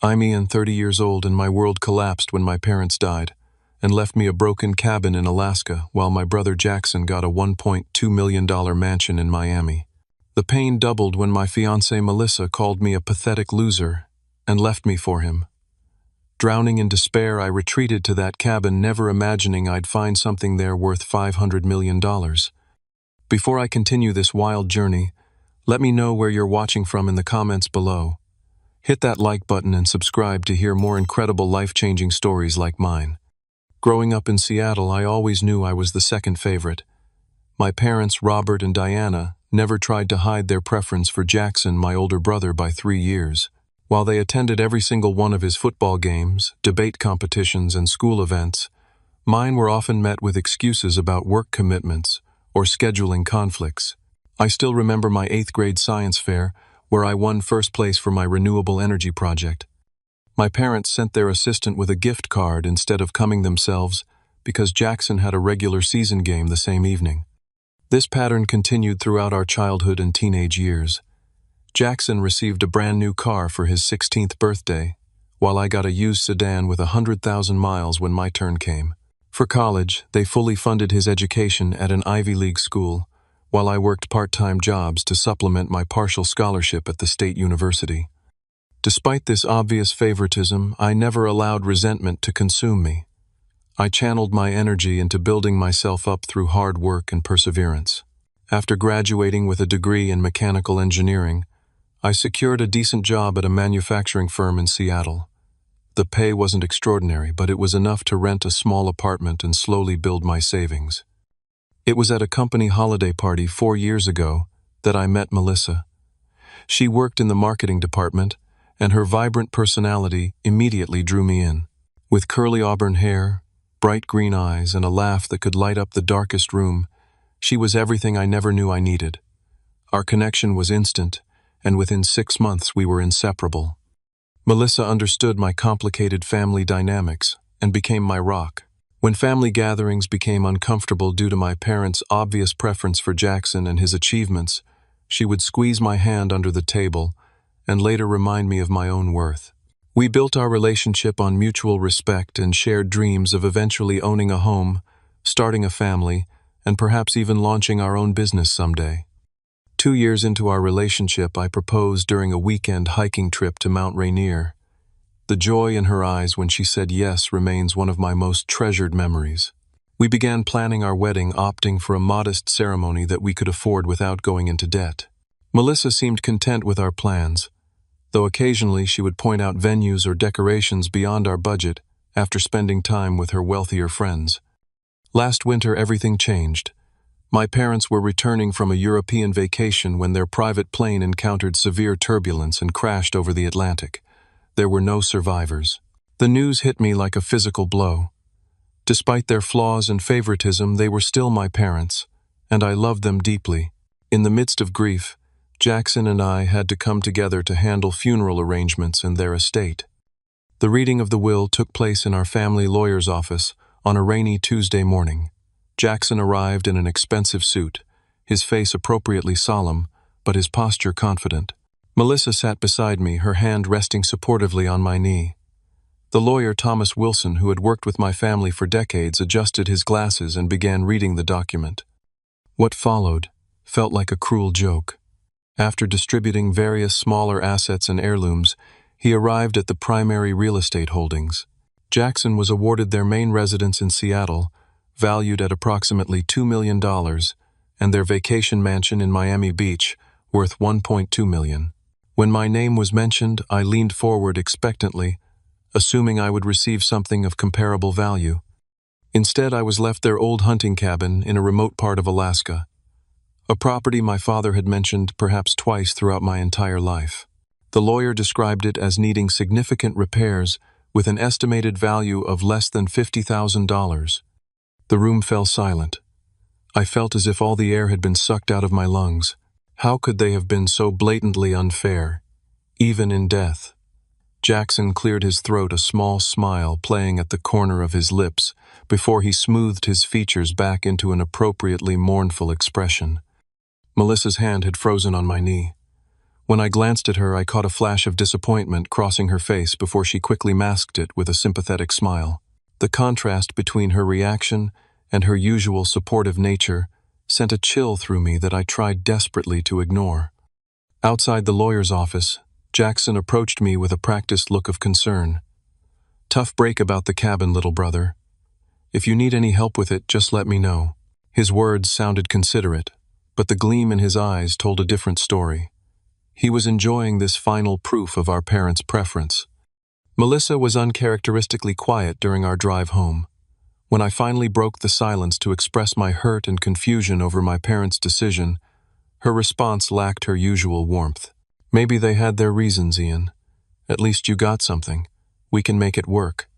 I'm Ian, 30 years old, and my world collapsed when my parents died and left me a broken cabin in Alaska while my brother Jackson got a $1.2 million mansion in Miami. The pain doubled when my fiancée Melissa called me a pathetic loser and left me for him. Drowning in despair, I retreated to that cabin, never imagining I'd find something there worth $500 million. Before I continue this wild journey, let me know where you're watching from in the comments below. Hit that like button and subscribe to hear more incredible life-changing stories like mine. Growing up in Seattle, I always knew I was the second favorite. My parents, Robert and Diana, never tried to hide their preference for Jackson, my older brother, by 3 years. While they attended every single one of his football games, debate competitions, and school events, mine were often met with excuses about work commitments or scheduling conflicts. I still remember my 8th grade science fair, where I won first place for my renewable energy project. My parents sent their assistant with a gift card instead of coming themselves because Jackson had a regular season game the same evening. This pattern continued throughout our childhood and teenage years. Jackson received a brand new car for his 16th birthday, while I got a used sedan with 100,000 miles when my turn came. For college, they fully funded his education at an Ivy League school, while I worked part-time jobs to supplement my partial scholarship at the state university. Despite this obvious favoritism, I never allowed resentment to consume me. I channeled my energy into building myself up through hard work and perseverance. After graduating with a degree in mechanical engineering, I secured a decent job at a manufacturing firm in Seattle. The pay wasn't extraordinary, but it was enough to rent a small apartment and slowly build my savings. It was at a company holiday party 4 years ago that I met Melissa. She worked in the marketing department, and her vibrant personality immediately drew me in. With curly auburn hair, bright green eyes, and a laugh that could light up the darkest room, she was everything I never knew I needed. Our connection was instant, and within 6 months we were inseparable. Melissa understood my complicated family dynamics and became my rock. When family gatherings became uncomfortable due to my parents' obvious preference for Jackson and his achievements, she would squeeze my hand under the table and later remind me of my own worth. We built our relationship on mutual respect and shared dreams of eventually owning a home, starting a family, and perhaps even launching our own business someday. 2 years into our relationship, I proposed during a weekend hiking trip to Mount Rainier. The joy in her eyes when she said yes remains one of my most treasured memories. We began planning our wedding, opting for a modest ceremony that we could afford without going into debt. Melissa seemed content with our plans, though occasionally she would point out venues or decorations beyond our budget after spending time with her wealthier friends. Last winter, everything changed. My parents were returning from a European vacation when their private plane encountered severe turbulence and crashed over the Atlantic. There were no survivors. The news hit me like a physical blow. Despite their flaws and favoritism, they were still my parents, and I loved them deeply. In the midst of grief, Jackson and I had to come together to handle funeral arrangements and their estate. The reading of the will took place in our family lawyer's office on a rainy Tuesday morning. Jackson arrived in an expensive suit, his face appropriately solemn, but his posture confident. Melissa sat beside me, her hand resting supportively on my knee. The lawyer, Thomas Wilson, who had worked with my family for decades, adjusted his glasses and began reading the document. What followed felt like a cruel joke. After distributing various smaller assets and heirlooms, he arrived at the primary real estate holdings. Jackson was awarded their main residence in Seattle, valued at approximately $2 million, and their vacation mansion in Miami Beach, worth $1.2 million. When my name was mentioned, I leaned forward expectantly, assuming I would receive something of comparable value. Instead, I was left their old hunting cabin in a remote part of Alaska, a property my father had mentioned perhaps twice throughout my entire life. The lawyer described it as needing significant repairs with an estimated value of less than $50,000. The room fell silent. I felt as if all the air had been sucked out of my lungs. How could they have been so blatantly unfair, even in death? Jackson cleared his throat, a small smile playing at the corner of his lips, before he smoothed his features back into an appropriately mournful expression. Melissa's hand had frozen on my knee. When I glanced at her, I caught a flash of disappointment crossing her face before she quickly masked it with a sympathetic smile. The contrast between her reaction and her usual supportive nature sent a chill through me that I tried desperately to ignore. Outside the lawyer's office, Jackson approached me with a practiced look of concern. "Tough break about the cabin, little brother. If you need any help with it, just let me know." His words sounded considerate, but the gleam in his eyes told a different story. He was enjoying this final proof of our parents' preference. Melissa was uncharacteristically quiet during our drive home. When I finally broke the silence to express my hurt and confusion over my parents' decision, her response lacked her usual warmth. "Maybe they had their reasons, Ian. At least you got something. We can make it work."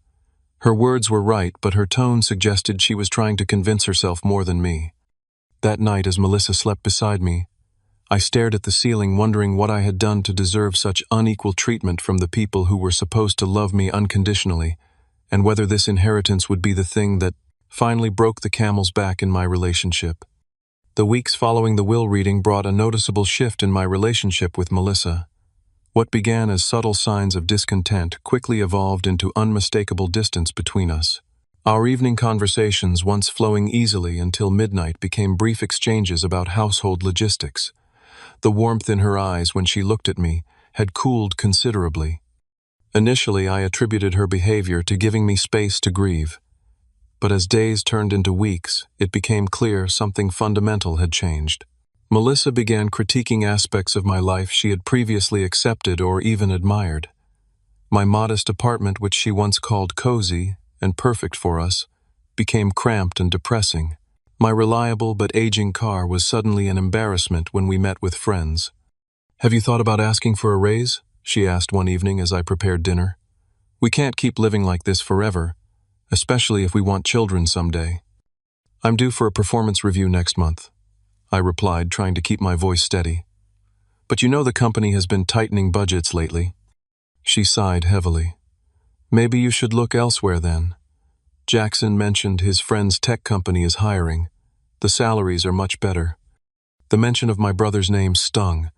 Her words were right, but her tone suggested she was trying to convince herself more than me. That night, as Melissa slept beside me, I stared at the ceiling, wondering what I had done to deserve such unequal treatment from the people who were supposed to love me unconditionally, and whether this inheritance would be the thing that finally broke the camel's back in my relationship. The weeks following the will reading brought a noticeable shift in my relationship with Melissa. What began as subtle signs of discontent quickly evolved into unmistakable distance between us. Our evening conversations, once flowing easily until midnight, became brief exchanges about household logistics. The warmth in her eyes when she looked at me had cooled considerably. Initially, I attributed her behavior to giving me space to grieve. But as days turned into weeks, it became clear something fundamental had changed. Melissa began critiquing aspects of my life she had previously accepted or even admired. My modest apartment, which she once called cozy and perfect for us, became cramped and depressing. My reliable but aging car was suddenly an embarrassment when we met with friends. "Have you thought about asking for a raise?" she asked one evening as I prepared dinner. "We can't keep living like this forever, especially if we want children someday." "I'm due for a performance review next month," I replied, trying to keep my voice steady. "But you know the company has been tightening budgets lately." She sighed heavily. "Maybe you should look elsewhere then. Jackson mentioned his friend's tech company is hiring. The salaries are much better." The mention of my brother's name stung.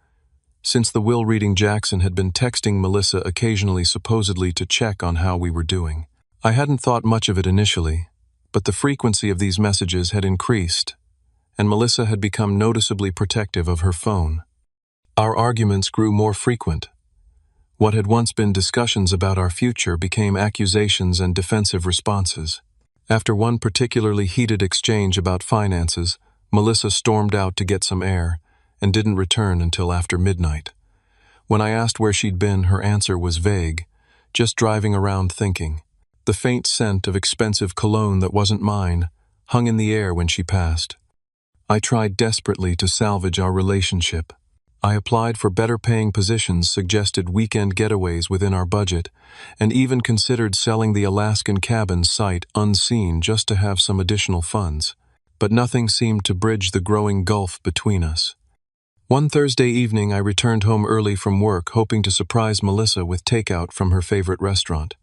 Since the will reading, Jackson had been texting Melissa occasionally, supposedly to check on how we were doing. I hadn't thought much of it initially, but the frequency of these messages had increased, and Melissa had become noticeably protective of her phone. Our arguments grew more frequent. What had once been discussions about our future became accusations and defensive responses. After one particularly heated exchange about finances, Melissa stormed out to get some air and didn't return until after midnight. When I asked where she'd been, her answer was vague, just driving around thinking. The faint scent of expensive cologne that wasn't mine hung in the air when she passed. I tried desperately to salvage our relationship. I applied for better-paying positions, suggested weekend getaways within our budget, and even considered selling the Alaskan cabin sight unseen just to have some additional funds. But nothing seemed to bridge the growing gulf between us. One Thursday evening, I returned home early from work, hoping to surprise Melissa with takeout from her favorite restaurant.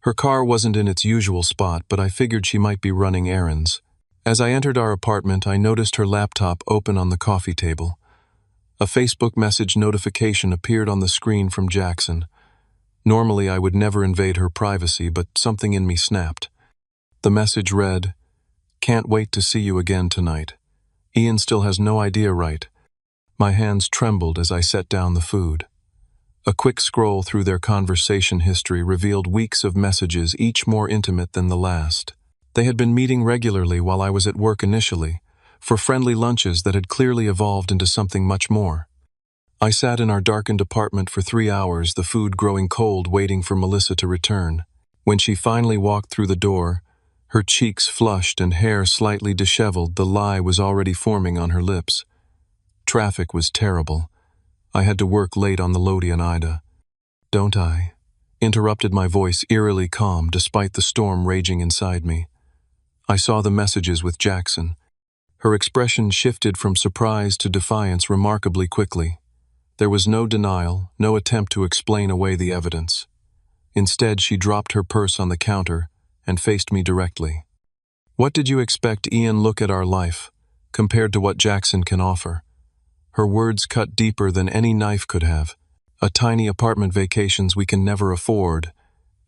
Her car wasn't in its usual spot, but I figured she might be running errands. As I entered our apartment, I noticed her laptop open on the coffee table. A Facebook message notification appeared on the screen from Jackson. Normally, I would never invade her privacy, but something in me snapped. The message read, "Can't wait to see you again tonight. Ian still has no idea, right?" My hands trembled as I set down the food. A quick scroll through their conversation history revealed weeks of messages, each more intimate than the last. They had been meeting regularly while I was at work initially, for friendly lunches that had clearly evolved into something much more. I sat in our darkened apartment for 3 hours, the food growing cold, waiting for Melissa to return. When she finally walked through the door, her cheeks flushed and hair slightly disheveled, the lie was already forming on her lips. Traffic was terrible. I had to work late on the Lodi and Ida. "Don't I?" interrupted my voice, eerily calm despite the storm raging inside me. I saw the messages with Jackson. Her expression shifted from surprise to defiance remarkably quickly. There was no denial, no attempt to explain away the evidence. Instead, she dropped her purse on the counter and faced me directly. "What did you expect, Ian? Look at our life, compared to what Jackson can offer." Her words cut deeper than any knife could have. A tiny apartment vacations we can never afford,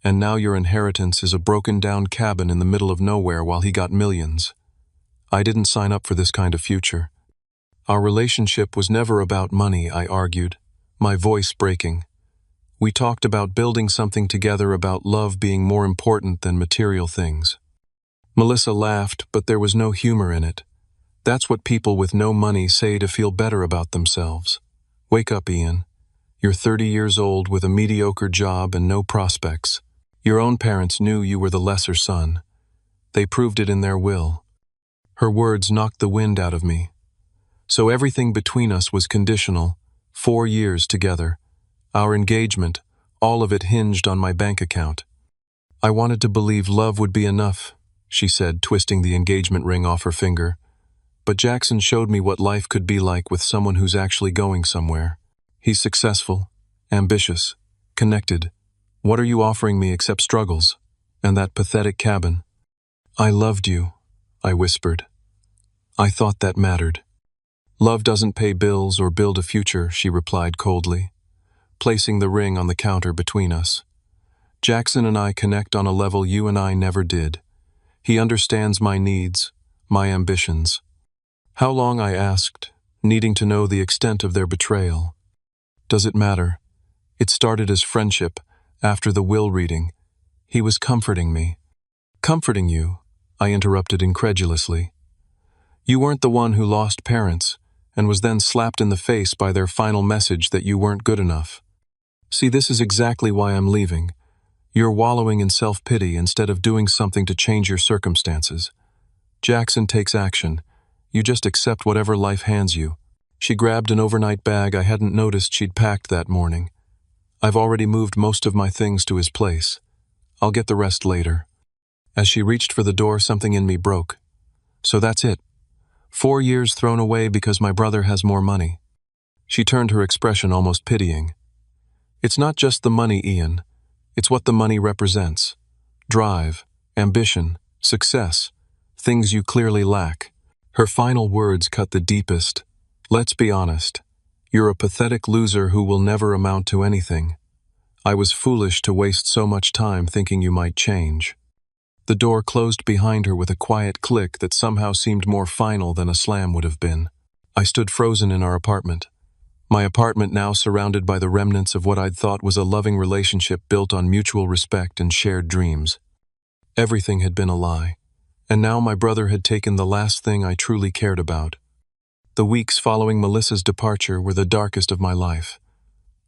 and now your inheritance is a broken-down cabin in the middle of nowhere while he got millions. I didn't sign up for this kind of future. Our relationship was never about money, I argued, my voice breaking. We talked about building something together, about love being more important than material things. Melissa laughed, but there was no humor in it. That's what people with no money say to feel better about themselves. Wake up, Ian. You're 30 years old with a mediocre job and no prospects. Your own parents knew you were the lesser son. They proved it in their will. Her words knocked the wind out of me. So everything between us was conditional. 4 years together. Our engagement, all of it hinged on my bank account. I wanted to believe love would be enough, she said, twisting the engagement ring off her finger. But Jackson showed me what life could be like with someone who's actually going somewhere. He's successful, ambitious, connected. What are you offering me except struggles? And that pathetic cabin? I loved you, I whispered. I thought that mattered. Love doesn't pay bills or build a future, she replied coldly, placing the ring on the counter between us. Jackson and I connect on a level you and I never did. He understands my needs, my ambitions. How long, I asked, needing to know the extent of their betrayal. Does it matter? It started as friendship, after the will reading. He was comforting me. Comforting you? I interrupted incredulously. You weren't the one who lost parents, and was then slapped in the face by their final message that you weren't good enough. See, this is exactly why I'm leaving. You're wallowing in self-pity instead of doing something to change your circumstances. Jackson takes action. You just accept whatever life hands you. She grabbed an overnight bag I hadn't noticed she'd packed that morning. I've already moved most of my things to his place. I'll get the rest later. As she reached for the door, something in me broke. So that's it. 4 years thrown away because my brother has more money. She turned, her expression almost pitying. It's not just the money, Ian. It's what the money represents. Drive, ambition, success, things you clearly lack. Her final words cut the deepest. Let's be honest. You're a pathetic loser who will never amount to anything. I was foolish to waste so much time thinking you might change. The door closed behind her with a quiet click that somehow seemed more final than a slam would have been. I stood frozen in our apartment. My apartment now surrounded by the remnants of what I'd thought was a loving relationship built on mutual respect and shared dreams. Everything had been a lie, and now my brother had taken the last thing I truly cared about. The weeks following Melissa's departure were the darkest of my life.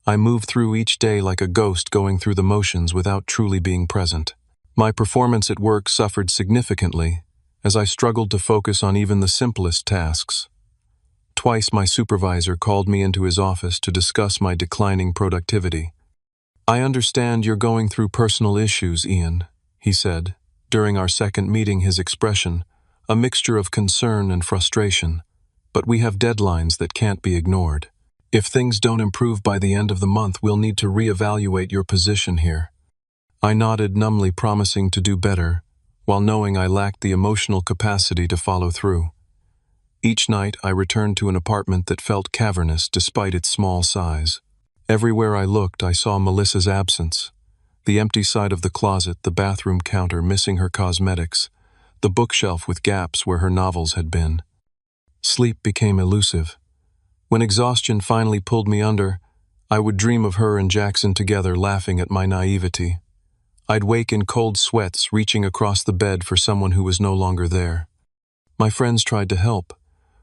I moved through each day like a ghost, going through the motions without truly being present. My performance at work suffered significantly as I struggled to focus on even the simplest tasks. Twice my supervisor called me into his office to discuss my declining productivity. I understand you're going through personal issues, Ian, he said. During our second meeting, his expression, a mixture of concern and frustration. But we have deadlines that can't be ignored. If things don't improve by the end of the month, we'll need to reevaluate your position here. I nodded numbly, promising to do better, while knowing I lacked the emotional capacity to follow through. Each night, I returned to an apartment that felt cavernous despite its small size. Everywhere I looked, I saw Melissa's absence. The empty side of the closet, the bathroom counter missing her cosmetics, the bookshelf with gaps where her novels had been. Sleep became elusive. When exhaustion finally pulled me under, I would dream of her and Jackson together, laughing at my naivety. I'd wake in cold sweats, reaching across the bed for someone who was no longer there. My friends tried to help.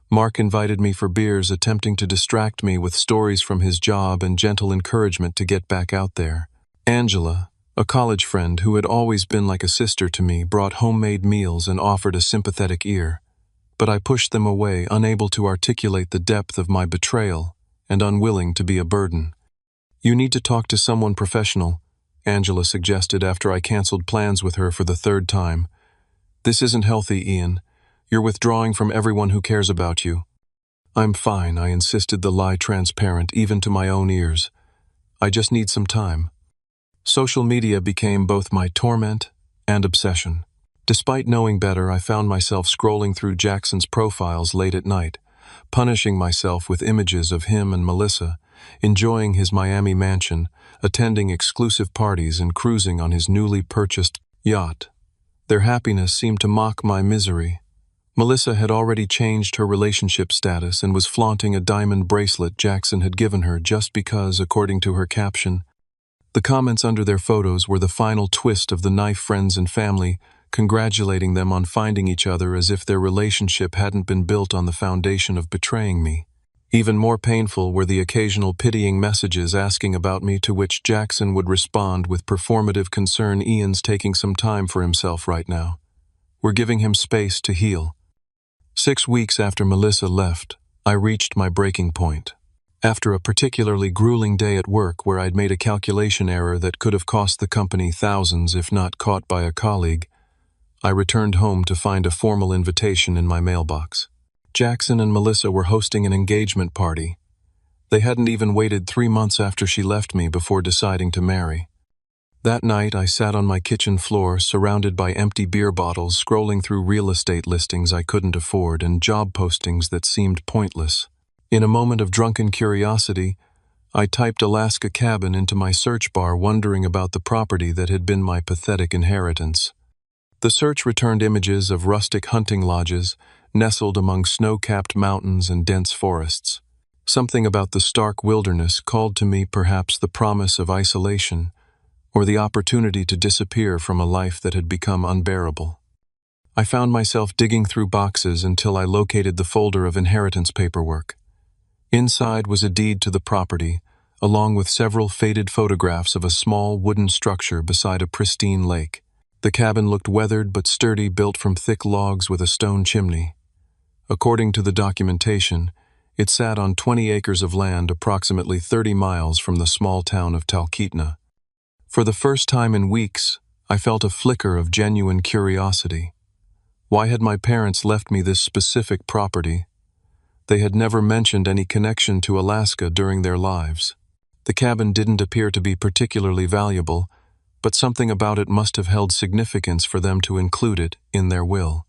Mark invited me for beers, attempting to distract me with stories from his job and gentle encouragement to get back out there. Angela, a college friend who had always been like a sister to me, brought homemade meals and offered a sympathetic ear. But I pushed them away, unable to articulate the depth of my betrayal and unwilling to be a burden. You need to talk to someone professional, Angela suggested after I canceled plans with her for the third time. This isn't healthy, Ian. You're withdrawing from everyone who cares about you. I'm fine, I insisted, the lie transparent even to my own ears. I just need some time. Social media became both my torment and obsession. Despite knowing better, I found myself scrolling through Jackson's profiles late at night, punishing myself with images of him and Melissa, enjoying his Miami mansion, attending exclusive parties and cruising on his newly purchased yacht. Their happiness seemed to mock my misery. Melissa had already changed her relationship status and was flaunting a diamond bracelet Jackson had given her just because, according to her caption. The comments under their photos were the final twist of the knife friends and family, congratulating them on finding each other as if their relationship hadn't been built on the foundation of betraying me. Even more painful were the occasional pitying messages asking about me, to which Jackson would respond with performative concern. "Ian's taking some time for himself right now. We're giving him space to heal." 6 weeks after Melissa left, I reached my breaking point. After a particularly grueling day at work where I'd made a calculation error that could have cost the company thousands if not caught by a colleague, I returned home to find a formal invitation in my mailbox. Jackson and Melissa were hosting an engagement party. They hadn't even waited 3 months after she left me before deciding to marry. That night, I sat on my kitchen floor, surrounded by empty beer bottles, scrolling through real estate listings I couldn't afford and job postings that seemed pointless. In a moment of drunken curiosity, I typed Alaska cabin into my search bar, wondering about the property that had been my pathetic inheritance. The search returned images of rustic hunting lodges, nestled among snow-capped mountains and dense forests. Something about the stark wilderness called to me, perhaps the promise of isolation, or the opportunity to disappear from a life that had become unbearable. I found myself digging through boxes until I located the folder of inheritance paperwork. Inside was a deed to the property, along with several faded photographs of a small wooden structure beside a pristine lake. The cabin looked weathered but sturdy, built from thick logs with a stone chimney. According to the documentation, it sat on 20 acres of land approximately 30 miles from the small town of Talkeetna. For the first time in weeks, I felt a flicker of genuine curiosity. Why had my parents left me this specific property? They had never mentioned any connection to Alaska during their lives. The cabin didn't appear to be particularly valuable, but something about it must have held significance for them to include it in their will.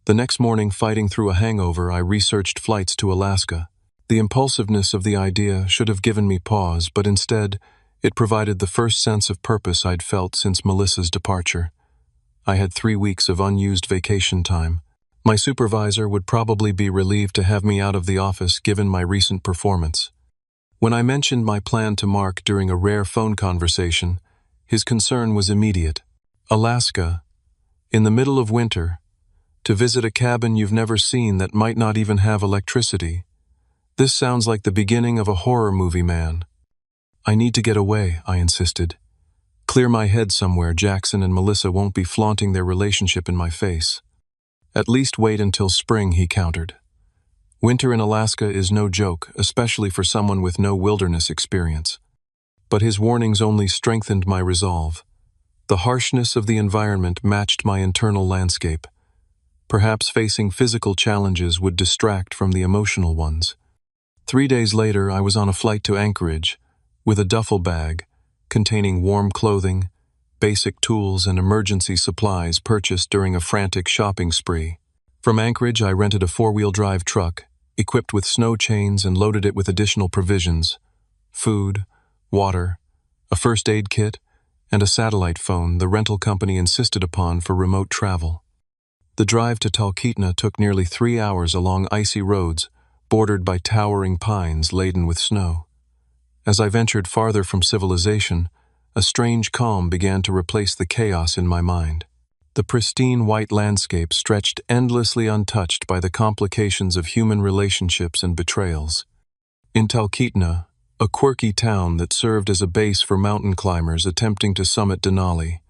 The next morning, fighting through a hangover, I researched flights to Alaska. The impulsiveness of the idea should have given me pause, but instead, it provided the first sense of purpose I'd felt since Melissa's departure. I had 3 weeks of unused vacation time. My supervisor would probably be relieved to have me out of the office given my recent performance. When I mentioned my plan to Mark during a rare phone conversation, his concern was immediate. Alaska, in the middle of winter, to visit a cabin you've never seen that might not even have electricity. This sounds like the beginning of a horror movie, man. I need to get away, I insisted. Clear my head somewhere. Jackson and Melissa won't be flaunting their relationship in my face. At least wait until spring, he countered. Winter in Alaska is no joke, especially for someone with no wilderness experience. But his warnings only strengthened my resolve. The harshness of the environment matched my internal landscape. Perhaps facing physical challenges would distract from the emotional ones. 3 days later, I was on a flight to Anchorage, with a duffel bag containing warm clothing, basic tools, and emergency supplies purchased during a frantic shopping spree. From Anchorage, I rented a 4-wheel drive truck, equipped with snow chains, and loaded it with additional provisions: food, water, a first aid kit, and a satellite phone the rental company insisted upon for remote travel. The drive to Talkeetna took nearly 3 hours along icy roads, bordered by towering pines laden with snow. As I ventured farther from civilization, a strange calm began to replace the chaos in my mind. The pristine white landscape stretched endlessly untouched by the complications of human relationships and betrayals. In Talkeetna, a quirky town that served as a base for mountain climbers attempting to summit Denali,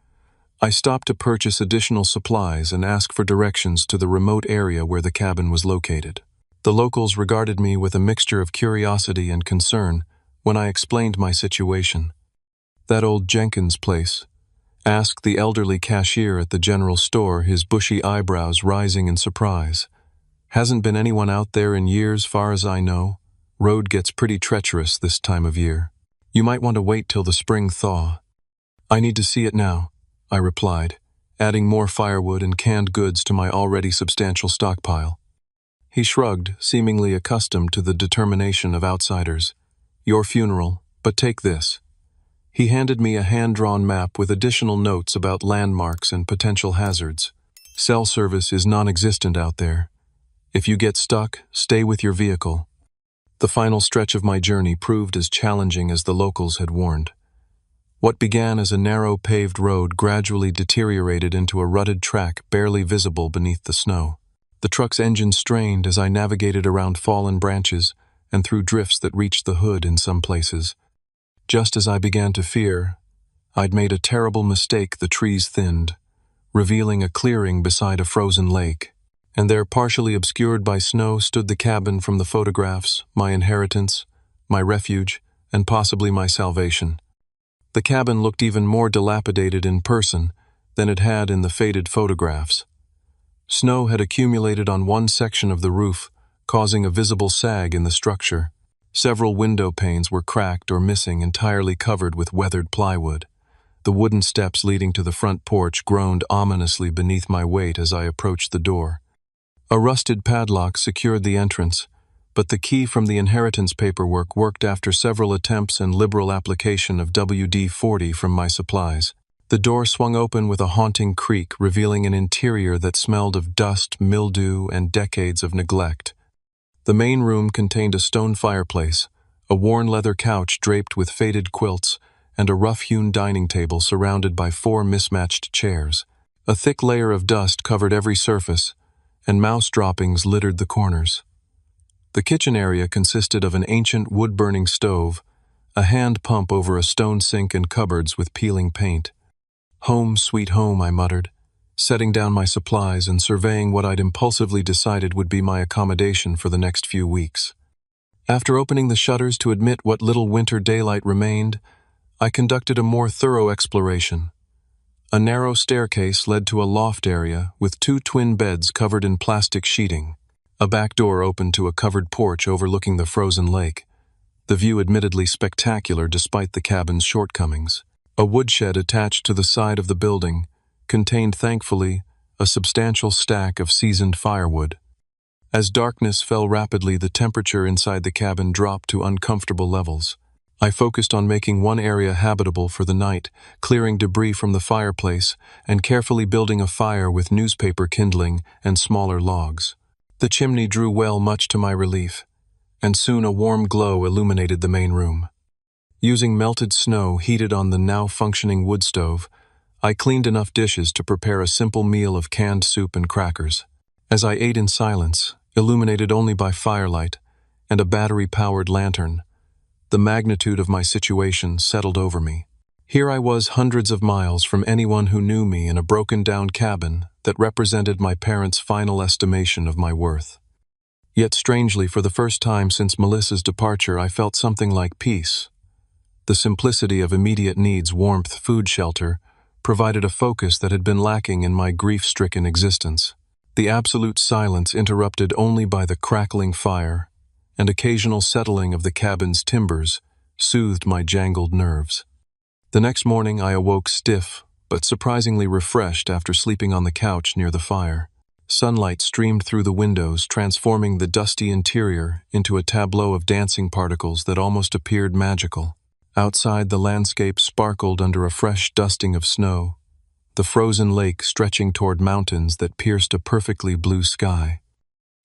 I stopped to purchase additional supplies and ask for directions to the remote area where the cabin was located. The locals regarded me with a mixture of curiosity and concern when I explained my situation. "That old Jenkins place?" asked the elderly cashier at the general store, his bushy eyebrows rising in surprise. "Hasn't been anyone out there in years, far as I know. Road gets pretty treacherous this time of year. You might want to wait till the spring thaw." "I need to see it now," I replied, adding more firewood and canned goods to my already substantial stockpile. He shrugged, seemingly accustomed to the determination of outsiders. "Your funeral, but take this." He handed me a hand-drawn map with additional notes about landmarks and potential hazards. "Cell service is non-existent out there. If you get stuck, stay with your vehicle." The final stretch of my journey proved as challenging as the locals had warned. What began as a narrow paved road gradually deteriorated into a rutted track barely visible beneath the snow. The truck's engine strained as I navigated around fallen branches and through drifts that reached the hood in some places. Just as I began to fear, I'd made a terrible mistake. The trees thinned, revealing a clearing beside a frozen lake. And there, partially obscured by snow, stood the cabin from the photographs, my inheritance, my refuge, and possibly my salvation. The cabin looked even more dilapidated in person than it had in the faded photographs. Snow had accumulated on one section of the roof, causing a visible sag in the structure. Several window panes were cracked or missing, entirely covered with weathered plywood. The wooden steps leading to the front porch groaned ominously beneath my weight as I approached the door. A rusted padlock secured the entrance, but the key from the inheritance paperwork worked after several attempts and liberal application of WD-40 from my supplies. The door swung open with a haunting creak, revealing an interior that smelled of dust, mildew, and decades of neglect. The main room contained a stone fireplace, a worn leather couch draped with faded quilts, and a rough-hewn dining table surrounded by 4 mismatched chairs. A thick layer of dust covered every surface, and mouse droppings littered the corners. The kitchen area consisted of an ancient wood-burning stove, a hand pump over a stone sink, and cupboards with peeling paint. "Home, sweet home," I muttered, setting down my supplies and surveying what I'd impulsively decided would be my accommodation for the next few weeks. After opening the shutters to admit what little winter daylight remained, I conducted a more thorough exploration. A narrow staircase led to a loft area with 2 twin beds covered in plastic sheeting. A back door opened to a covered porch overlooking the frozen lake, the view admittedly spectacular despite the cabin's shortcomings. A woodshed attached to the side of the building contained, thankfully, a substantial stack of seasoned firewood. As darkness fell rapidly, the temperature inside the cabin dropped to uncomfortable levels. I focused on making one area habitable for the night, clearing debris from the fireplace and carefully building a fire with newspaper kindling and smaller logs. The chimney drew well, much to my relief, and soon a warm glow illuminated the main room. Using melted snow heated on the now functioning wood stove, I cleaned enough dishes to prepare a simple meal of canned soup and crackers. As I ate in silence, illuminated only by firelight and a battery-powered lantern, the magnitude of my situation settled over me. Here I was, hundreds of miles from anyone who knew me, in a broken-down cabin that represented my parents' final estimation of my worth. Yet strangely, for the first time since Melissa's departure, I felt something like peace. The simplicity of immediate needs, warmth, food, shelter, provided a focus that had been lacking in my grief-stricken existence. The absolute silence, interrupted only by the crackling fire and occasional settling of the cabin's timbers, soothed my jangled nerves. The next morning I awoke stiff, but surprisingly refreshed after sleeping on the couch near the fire. Sunlight streamed through the windows, transforming the dusty interior into a tableau of dancing particles that almost appeared magical. Outside, the landscape sparkled under a fresh dusting of snow, the frozen lake stretching toward mountains that pierced a perfectly blue sky.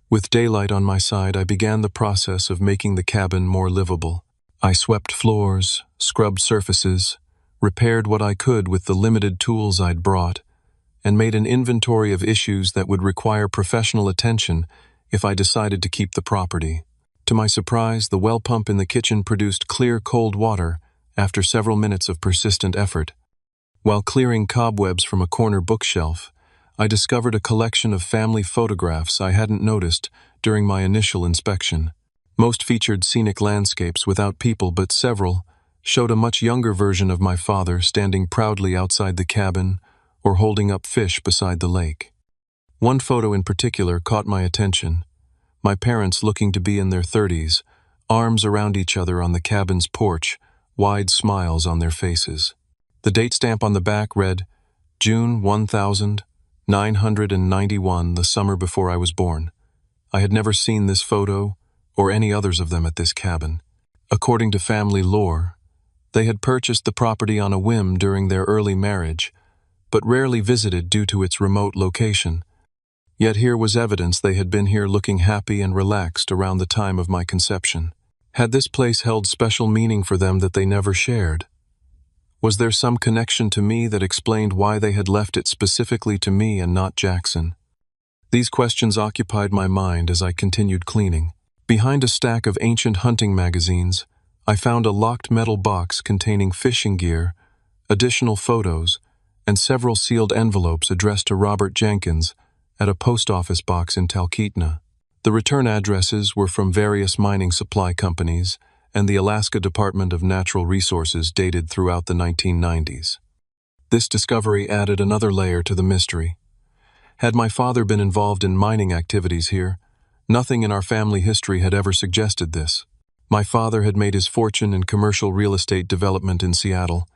With daylight on my side, I began the process of making the cabin more livable. I swept floors, scrubbed surfaces, repaired what I could with the limited tools I'd brought, and made an inventory of issues that would require professional attention if I decided to keep the property. To my surprise, the well pump in the kitchen produced clear, cold water after several minutes of persistent effort. While clearing cobwebs from a corner bookshelf, I discovered a collection of family photographs I hadn't noticed during my initial inspection. Most featured scenic landscapes without people, but several showed a much younger version of my father standing proudly outside the cabin or holding up fish beside the lake. One photo in particular caught my attention. My parents, looking to be in their 30s, arms around each other on the cabin's porch, wide smiles on their faces. The date stamp on the back read, June 1991, the summer before I was born. I had never seen this photo or any others of them at this cabin. According to family lore, they had purchased the property on a whim during their early marriage, but rarely visited due to its remote location. Yet here was evidence they had been here looking happy and relaxed around the time of my conception. Had this place held special meaning for them that they never shared? Was there some connection to me that explained why they had left it specifically to me and not Jackson? These questions occupied my mind as I continued cleaning. Behind a stack of ancient hunting magazines, I found a locked metal box containing fishing gear, additional photos, and several sealed envelopes addressed to Robert Jenkins at a post office box in Talkeetna. The return addresses were from various mining supply companies and the Alaska Department of Natural Resources dated throughout the 1990s. This discovery added another layer to the mystery. Had my father been involved in mining activities here, nothing in our family history had ever suggested this. My father had made his fortune in commercial real estate development in Seattle.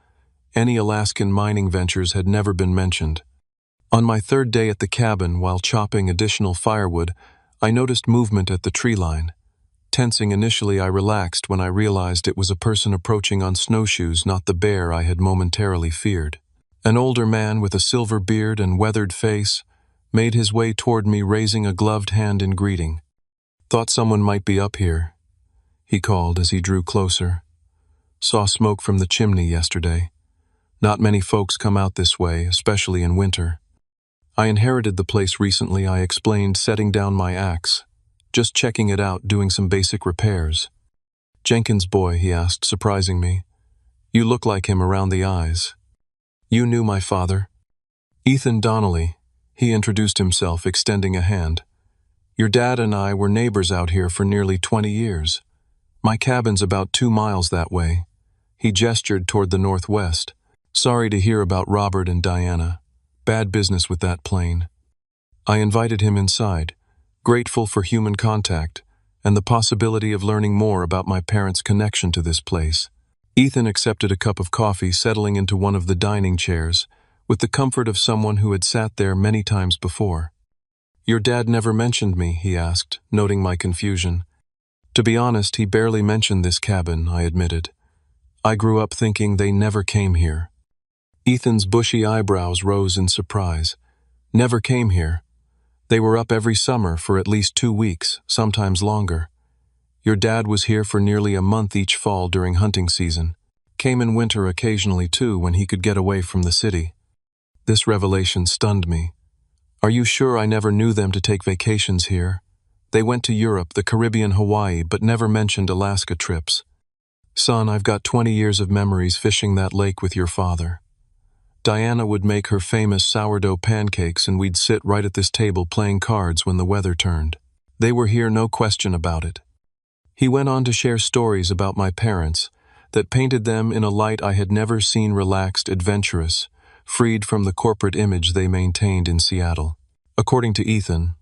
Any Alaskan mining ventures had never been mentioned. On my third day at the cabin, while chopping additional firewood, I noticed movement at the tree line. Tensing initially, I relaxed when I realized it was a person approaching on snowshoes, not the bear I had momentarily feared. An older man with a silver beard and weathered face made his way toward me, raising a gloved hand in greeting. "Thought someone might be up here," he called as he drew closer. "Saw smoke from the chimney yesterday. Not many folks come out this way, especially in winter." "I inherited the place recently," I explained, setting down my axe. "Just checking it out, doing some basic repairs." "Jenkins' boy?" he asked, surprising me. "You look like him around the eyes." "You knew my father?" "Ethan Donnelly," he introduced himself, extending a hand. "Your dad and I were neighbors out here for nearly 20 years. My cabin's about 2 miles that way." He gestured toward the northwest. "Sorry to hear about Robert and Diana. Bad business with that plane." I invited him inside, grateful for human contact and the possibility of learning more about my parents' connection to this place. Ethan accepted a cup of coffee, settling into one of the dining chairs, with the comfort of someone who had sat there many times before. "Your dad never mentioned me?" he asked, noting my confusion. "To be honest, he barely mentioned this cabin," I admitted. "I grew up thinking they never came here." Ethan's bushy eyebrows rose in surprise. "Never came here? They were up every summer for at least 2 weeks, sometimes longer. Your dad was here for nearly a month each fall during hunting season. Came in winter occasionally too, when he could get away from the city." This revelation stunned me. "Are you sure I never knew them to take vacations here? They went to Europe, the Caribbean, Hawaii, but never mentioned Alaska trips." "Son, I've got 20 years of memories fishing that lake with your father. Diana would make her famous sourdough pancakes and we'd sit right at this table playing cards when the weather turned. They were here, no question about it." He went on to share stories about my parents that painted them in a light I had never seen: relaxed, adventurous, freed from the corporate image they maintained in Seattle. According to Ethan,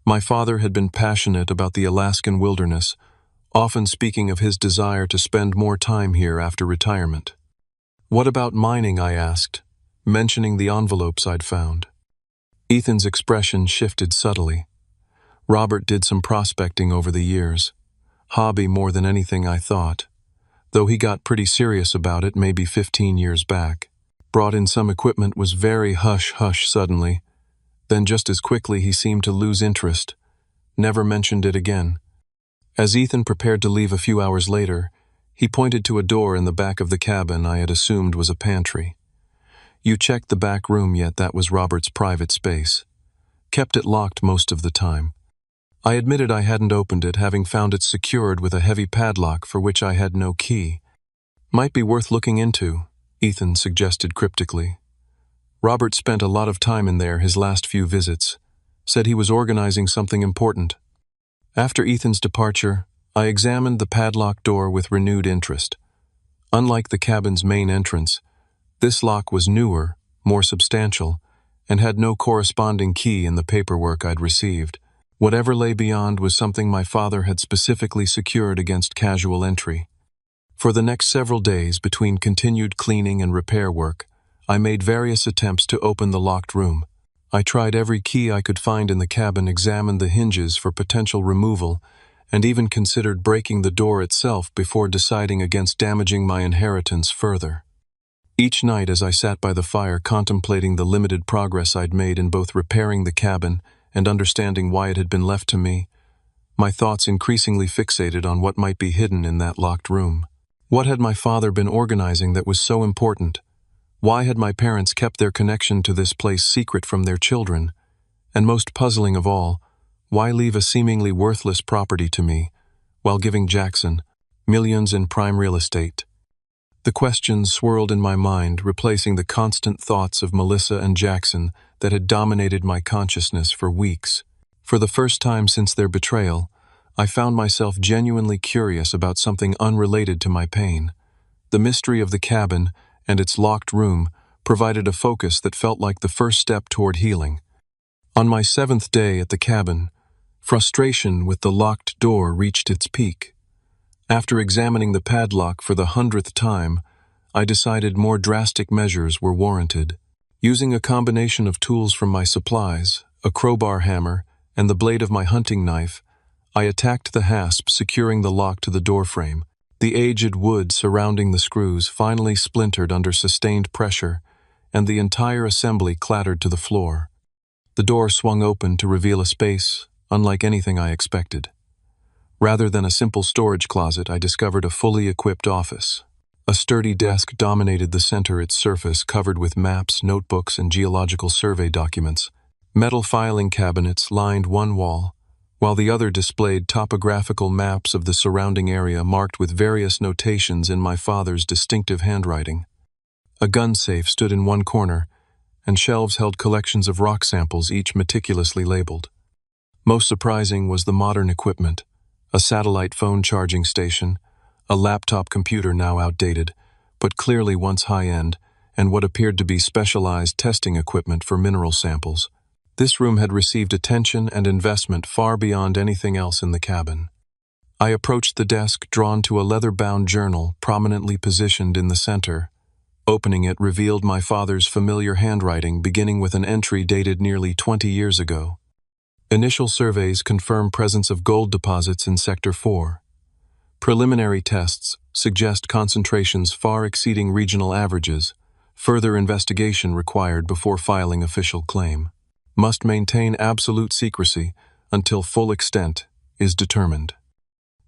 my father had been passionate about the Alaskan wilderness, often speaking of his desire to spend more time here after retirement. "What about mining?" I asked, mentioning the envelopes I'd found. Ethan's expression shifted subtly. "Robert did some prospecting over the years. Hobby more than anything, I thought. Though he got pretty serious about it maybe 15 years back. Brought in some equipment, was very hush-hush suddenly. Then just as quickly he seemed to lose interest. Never mentioned it again." As Ethan prepared to leave a few hours later, he pointed to a door in the back of the cabin I had assumed was a pantry. "You checked the back room yet?" That was Robert's private space. "Kept it locked most of the time." I admitted I hadn't opened it, having found it secured with a heavy padlock for which I had no key. "Might be worth looking into," Ethan suggested cryptically. "Robert spent a lot of time in there his last few visits. Said he was organizing something important." After Ethan's departure, I examined the padlocked door with renewed interest. Unlike the cabin's main entrance, this lock was newer, more substantial, and had no corresponding key in the paperwork I'd received. Whatever lay beyond was something my father had specifically secured against casual entry. For the next several days, between continued cleaning and repair work, I made various attempts to open the locked room. I tried every key I could find in the cabin, examined the hinges for potential removal, and even considered breaking the door itself before deciding against damaging my inheritance further. Each night as I sat by the fire contemplating the limited progress I'd made in both repairing the cabin and understanding why it had been left to me, my thoughts increasingly fixated on what might be hidden in that locked room. What had my father been organizing that was so important? Why had my parents kept their connection to this place secret from their children? And most puzzling of all, why leave a seemingly worthless property to me, while giving Jackson millions in prime real estate? The questions swirled in my mind, replacing the constant thoughts of Melissa and Jackson that had dominated my consciousness for weeks. For the first time since their betrayal, I found myself genuinely curious about something unrelated to my pain. The mystery of the cabin and its locked room provided a focus that felt like the first step toward healing. On my 7th day at the cabin, frustration with the locked door reached its peak. After examining the padlock for the 100th time, I decided more drastic measures were warranted. Using a combination of tools from my supplies, a crowbar hammer, and the blade of my hunting knife, I attacked the hasp securing the lock to the doorframe. The aged wood surrounding the screws finally splintered under sustained pressure, and the entire assembly clattered to the floor. The door swung open to reveal a space unlike anything I expected. Rather than a simple storage closet, I discovered a fully equipped office. A sturdy desk dominated the center, its surface covered with maps, notebooks, and geological survey documents. Metal filing cabinets lined one wall, while the other displayed topographical maps of the surrounding area marked with various notations in my father's distinctive handwriting. A gun safe stood in one corner, and shelves held collections of rock samples, each meticulously labeled. Most surprising was the modern equipment: a satellite phone charging station, a laptop computer now outdated, but clearly once high-end, and what appeared to be specialized testing equipment for mineral samples. This room had received attention and investment far beyond anything else in the cabin. I approached the desk, drawn to a leather-bound journal prominently positioned in the center. Opening it revealed my father's familiar handwriting, beginning with an entry dated nearly 20 years ago. Initial surveys confirm presence of gold deposits in Sector 4. Preliminary tests suggest concentrations far exceeding regional averages. Further investigation required before filing official claim. Must maintain absolute secrecy until full extent is determined.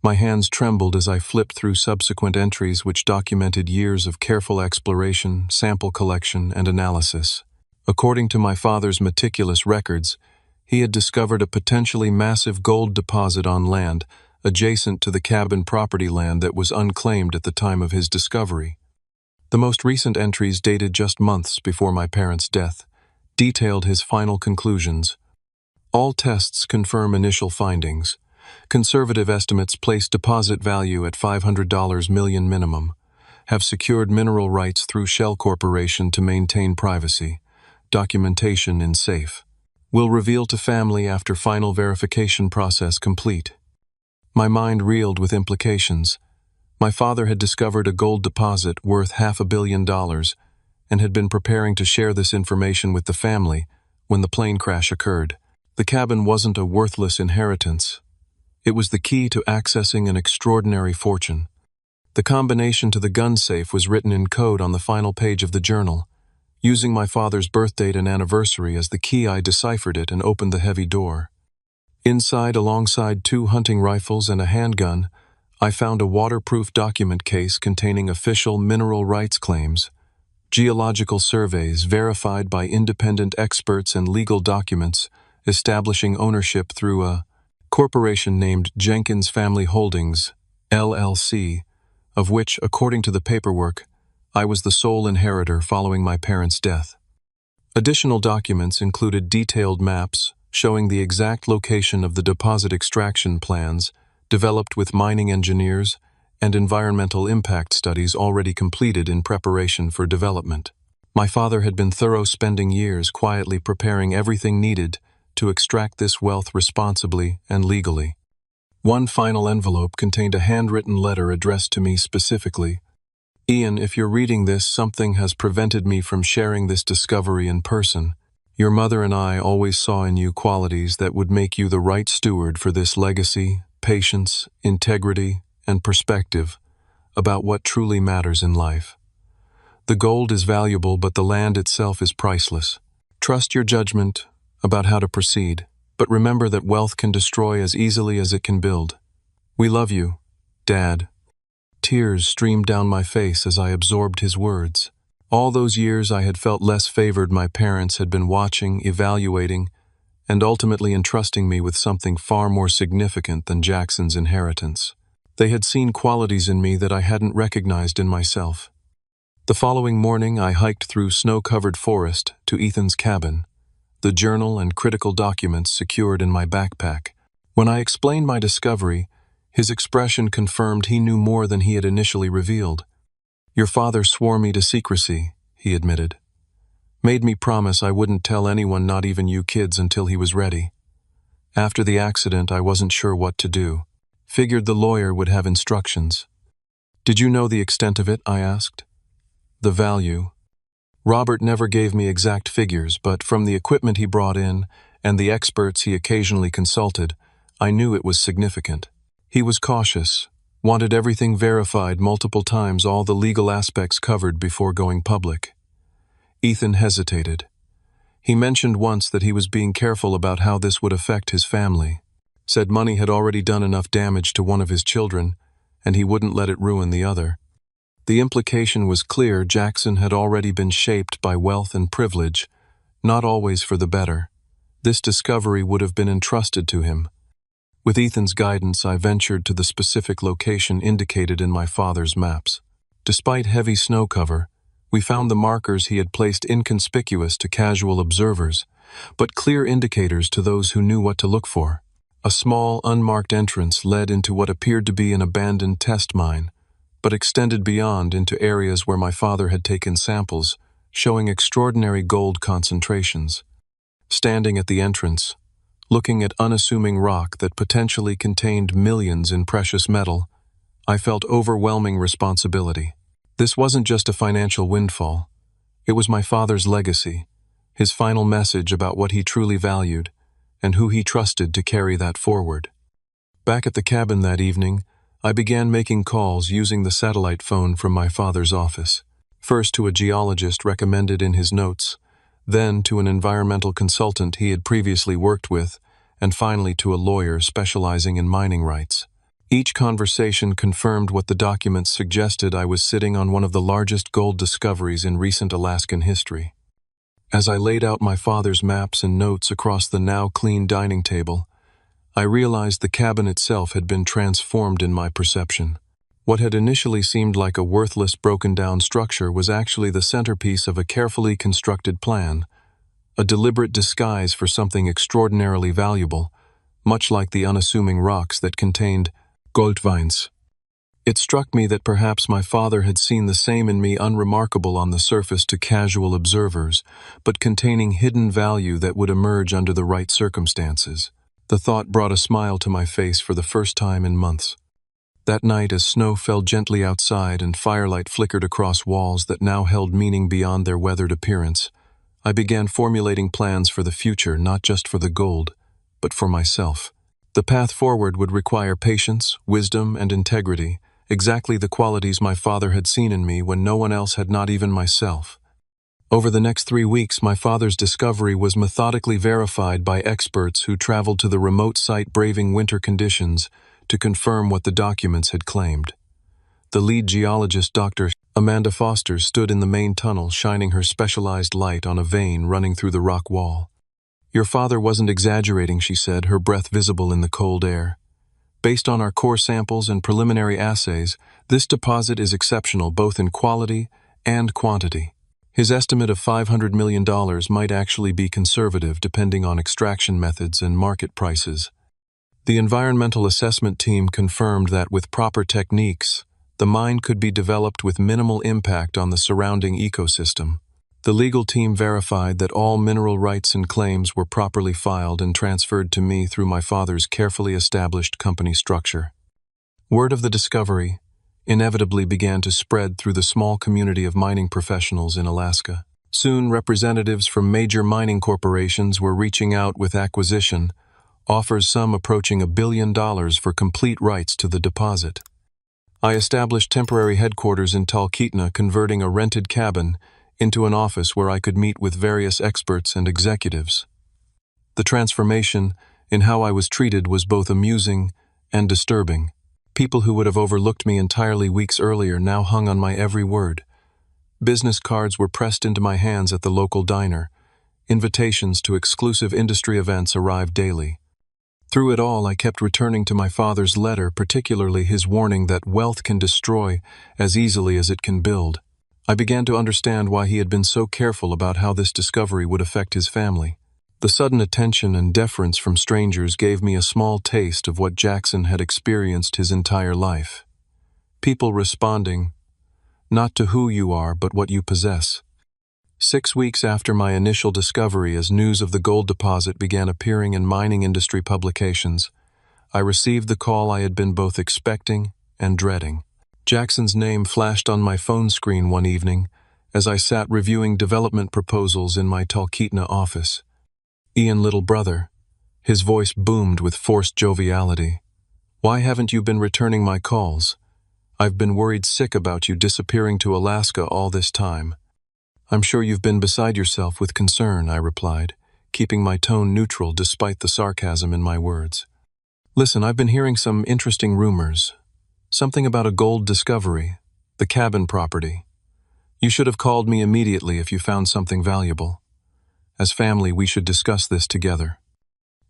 My hands trembled as I flipped through subsequent entries which documented years of careful exploration, sample collection, and analysis. According to my father's meticulous records, he had discovered a potentially massive gold deposit on land adjacent to the cabin property land that was unclaimed at the time of his discovery. The most recent entries, dated just months before my parents' death, detailed his final conclusions. All tests confirm initial findings. Conservative estimates place deposit value at $500 million minimum. Have secured mineral rights through Shell Corporation to maintain privacy. Documentation in safe. Will reveal to family after final verification process complete. My mind reeled with implications. My father had discovered a gold deposit worth $500 million and had been preparing to share this information with the family when the plane crash occurred. The cabin wasn't a worthless inheritance. It was the key to accessing an extraordinary fortune. The combination to the gun safe was written in code on the final page of the journal. Using my father's birthdate and anniversary as the key, I deciphered it and opened the heavy door. Inside, alongside 2 hunting rifles and a handgun, I found a waterproof document case containing official mineral rights claims, geological surveys verified by independent experts, and legal documents establishing ownership through a corporation named Jenkins Family Holdings, LLC, of which, according to the paperwork, I was the sole inheritor following my parents' death. Additional documents included detailed maps showing the exact location of the deposit extraction plans developed with mining engineers and environmental impact studies already completed in preparation for development. My father had been thorough, spending years quietly preparing everything needed to extract this wealth responsibly and legally. One final envelope contained a handwritten letter addressed to me specifically. "Ian, if you're reading this, something has prevented me from sharing this discovery in person. Your mother and I always saw in you qualities that would make you the right steward for this legacy, patience, integrity, and perspective about what truly matters in life. The gold is valuable, but the land itself is priceless. Trust your judgment about how to proceed, but remember that wealth can destroy as easily as it can build. We love you, Dad. Tears streamed down my face as I absorbed his words. All those years I had felt less favored. My parents had been watching, evaluating, and ultimately entrusting me with something far more significant than Jackson's inheritance. They had seen qualities in me that I hadn't recognized in myself. The following morning, I hiked through snow-covered forest to Ethan's cabin, the journal and critical documents secured in my backpack. When I explained my discovery, his expression confirmed he knew more than he had initially revealed. "Your father swore me to secrecy," he admitted. "Made me promise I wouldn't tell anyone, not even you kids, until he was ready. After the accident, I wasn't sure what to do. Figured the lawyer would have instructions." "Did you know the extent of it?" I asked. "The value." Robert never gave me exact figures, but from the equipment he brought in and the experts he occasionally consulted, I knew it was significant. He was cautious, wanted everything verified multiple times, all the legal aspects covered before going public. Ethan hesitated. He mentioned once that he was being careful about how this would affect his family. Said money had already done enough damage to one of his children, and he wouldn't let it ruin the other. The implication was clear. Jackson had already been shaped by wealth and privilege, not always for the better. This discovery would have been entrusted to him. With Ethan's guidance, I ventured to the specific location indicated in my father's maps. Despite heavy snow cover, we found the markers he had placed inconspicuous to casual observers, but clear indicators to those who knew what to look for. A small, unmarked entrance led into what appeared to be an abandoned test mine, but extended beyond into areas where my father had taken samples, showing extraordinary gold concentrations. Standing at the entrance, looking at unassuming rock that potentially contained millions in precious metal, I felt overwhelming responsibility. This wasn't just a financial windfall. It was my father's legacy, his final message about what he truly valued, and who he trusted to carry that forward. Back at the cabin that evening, I began making calls using the satellite phone from my father's office. First to a geologist recommended in his notes, then to an environmental consultant he had previously worked with, and finally to a lawyer specializing in mining rights. Each conversation confirmed what the documents suggested. I was sitting on one of the largest gold discoveries in recent Alaskan history. As I laid out my father's maps and notes across the now clean dining table, I realized the cabin itself had been transformed in my perception. What had initially seemed like a worthless, broken-down structure was actually the centerpiece of a carefully constructed plan, a deliberate disguise for something extraordinarily valuable, much like the unassuming rocks that contained gold veins. It struck me that perhaps my father had seen the same in me, unremarkable on the surface to casual observers, but containing hidden value that would emerge under the right circumstances. The thought brought a smile to my face for the first time in months. That night, as snow fell gently outside and firelight flickered across walls that now held meaning beyond their weathered appearance, I began formulating plans for the future, not just for the gold, but for myself. The path forward would require patience, wisdom, and integrity, exactly the qualities my father had seen in me when no one else had, not even myself. Over the next 3 weeks, my father's discovery was methodically verified by experts who traveled to the remote site, braving winter conditions, to confirm what the documents had claimed. The lead geologist, Dr. Amanda Foster, stood in the main tunnel, shining her specialized light on a vein running through the rock wall. "Your father wasn't exaggerating," she said, her breath visible in the cold air. "Based on our core samples and preliminary assays, this deposit is exceptional both in quality and quantity." His estimate of $500 million might actually be conservative, depending on extraction methods and market prices. The environmental assessment team confirmed that with proper techniques, the mine could be developed with minimal impact on the surrounding ecosystem. The legal team verified that all mineral rights and claims were properly filed and transferred to me through my father's carefully established company structure. Word of the discovery inevitably began to spread through the small community of mining professionals in Alaska. Soon, representatives from major mining corporations were reaching out with acquisition offers, some approaching $1 billion for complete rights to the deposit. I established temporary headquarters in Talkeetna, converting a rented cabin into an office where I could meet with various experts and executives. The transformation in how I was treated was both amusing and disturbing. People who would have overlooked me entirely weeks earlier now hung on my every word. Business cards were pressed into my hands at the local diner. Invitations to exclusive industry events arrived daily. Through it all, I kept returning to my father's letter, particularly his warning that wealth can destroy as easily as it can build. I began to understand why he had been so careful about how this discovery would affect his family. The sudden attention and deference from strangers gave me a small taste of what Jackson had experienced his entire life. People responding, not to who you are, but what you possess. 6 weeks after my initial discovery, as news of the gold deposit began appearing in mining industry publications, I received the call I had been both expecting and dreading. Jackson's name flashed on my phone screen one evening as I sat reviewing development proposals in my Talkeetna office. Ian, little brother. His voice boomed with forced joviality. Why haven't you been returning my calls? I've been worried sick about you disappearing to Alaska all this time. I'm sure you've been beside yourself with concern, I replied, keeping my tone neutral despite the sarcasm in my words. Listen, I've been hearing some interesting rumors. Something about a gold discovery, the cabin property. You should have called me immediately if you found something valuable. As family, we should discuss this together.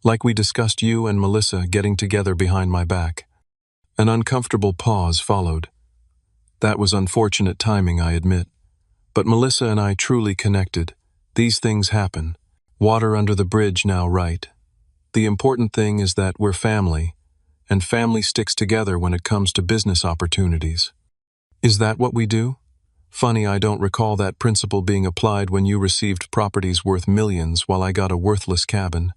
Like we discussed you and Melissa getting together behind my back. An uncomfortable pause followed. That was unfortunate timing, I admit. But Melissa and I truly connected. These things happen. Water under the bridge now, right? The important thing is that we're family, and family sticks together when it comes to business opportunities. Is that what we do? Funny, I don't recall that principle being applied when you received properties worth millions while I got a worthless cabin.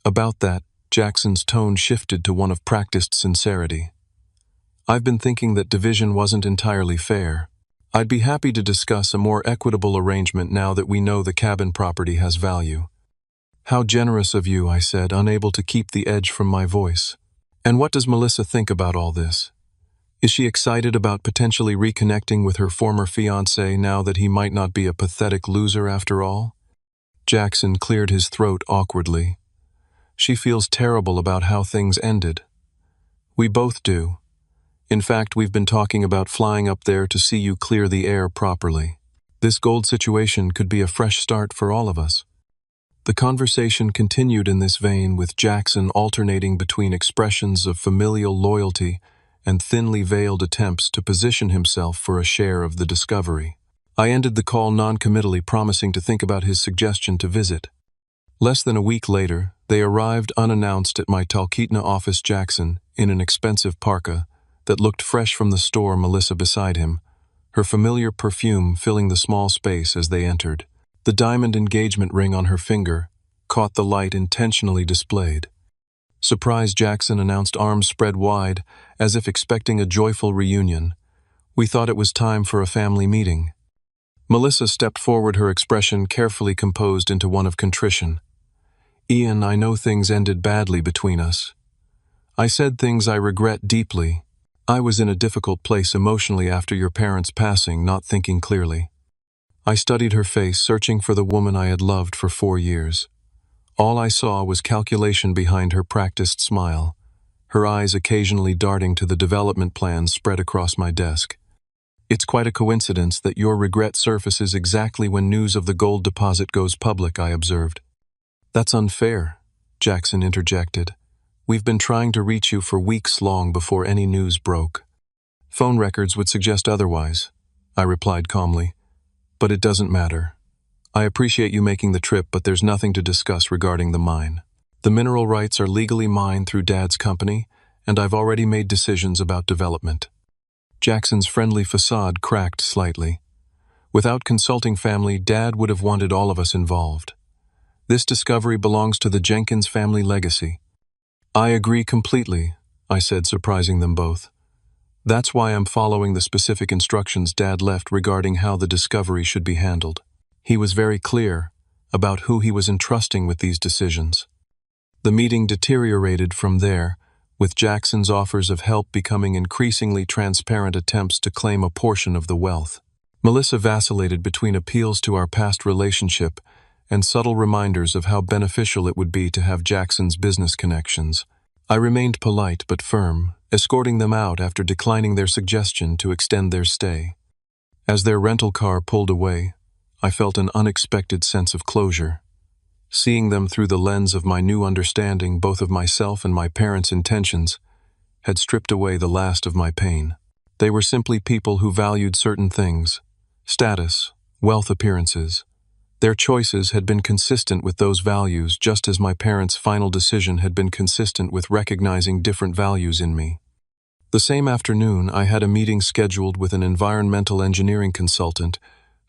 About that, Jackson's tone shifted to one of practiced sincerity. I've been thinking that division wasn't entirely fair. I'd be happy to discuss a more equitable arrangement now that we know the cabin property has value. How generous of you, I said, unable to keep the edge from my voice. And what does Melissa think about all this? Is she excited about potentially reconnecting with her former fiancé now that he might not be a pathetic loser after all? Jackson cleared his throat awkwardly. She feels terrible about how things ended. We both do. In fact, we've been talking about flying up there to see you clear the air properly. This gold situation could be a fresh start for all of us. The conversation continued in this vein, with Jackson alternating between expressions of familial loyalty and thinly veiled attempts to position himself for a share of the discovery. I ended the call non-committally, promising to think about his suggestion to visit. Less than a week later, they arrived unannounced at my Talkeetna office. Jackson, in an expensive parka that looked fresh from the store, Melissa beside him, her familiar perfume filling the small space as they entered. The diamond engagement ring on her finger caught the light intentionally displayed. Surprised, Jackson announced, arms spread wide, as if expecting a joyful reunion. We thought it was time for a family meeting. Melissa stepped forward, her expression carefully composed into one of contrition. Ian, I know things ended badly between us. I said things I regret deeply. I was in a difficult place emotionally after your parents' passing, not thinking clearly. I studied her face, searching for the woman I had loved for 4 years. All I saw was calculation behind her practiced smile, her eyes occasionally darting to the development plans spread across my desk. It's quite a coincidence that your regret surfaces exactly when news of the gold deposit goes public, I observed. That's unfair, Jackson interjected. We've been trying to reach you for weeks long before any news broke. Phone records would suggest otherwise, I replied calmly. But it doesn't matter. I appreciate you making the trip, but there's nothing to discuss regarding the mine. The mineral rights are legally mine through Dad's company, and I've already made decisions about development. Jackson's friendly facade cracked slightly. Without consulting family, Dad would have wanted all of us involved. This discovery belongs to the Jenkins family legacy. I agree completely, I said, surprising them both. That's why I'm following the specific instructions Dad left regarding how the discovery should be handled. He was very clear about who he was entrusting with these decisions. The meeting deteriorated from there, with Jackson's offers of help becoming increasingly transparent attempts to claim a portion of the wealth. Melissa vacillated between appeals to our past relationship and subtle reminders of how beneficial it would be to have Jackson's business connections. I remained polite but firm, escorting them out after declining their suggestion to extend their stay. As their rental car pulled away, I felt an unexpected sense of closure. Seeing them through the lens of my new understanding both of myself and my parents' intentions had stripped away the last of my pain. They were simply people who valued certain things: status, wealth, appearances. Their choices had been consistent with those values, just as my parents' final decision had been consistent with recognizing different values in me. The same afternoon, I had a meeting scheduled with an environmental engineering consultant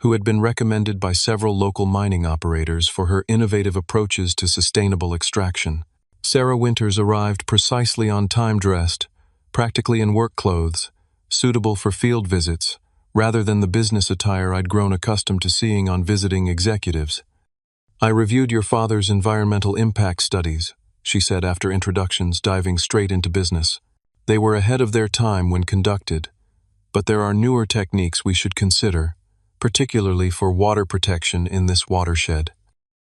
who had been recommended by several local mining operators for her innovative approaches to sustainable extraction. Sarah Winters arrived precisely on time, dressed, practically in work clothes, suitable for field visits, rather than the business attire I'd grown accustomed to seeing on visiting executives. "I reviewed your father's environmental impact studies," she said after introductions, diving straight into business. "They were ahead of their time when conducted, but there are newer techniques we should consider, particularly for water protection in this watershed."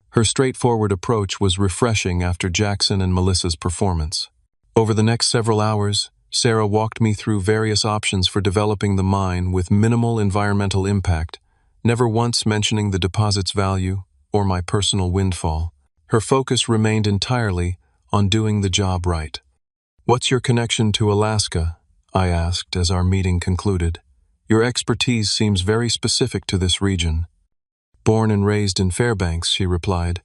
Her straightforward approach was refreshing after Jackson and Melissa's performance. Over the next several hours, Sarah walked me through various options for developing the mine with minimal environmental impact, never once mentioning the deposit's value or my personal windfall. Her focus remained entirely on doing the job right. "What's your connection to Alaska?" I asked as our meeting concluded. "Your expertise seems very specific to this region." "Born and raised in Fairbanks," she replied.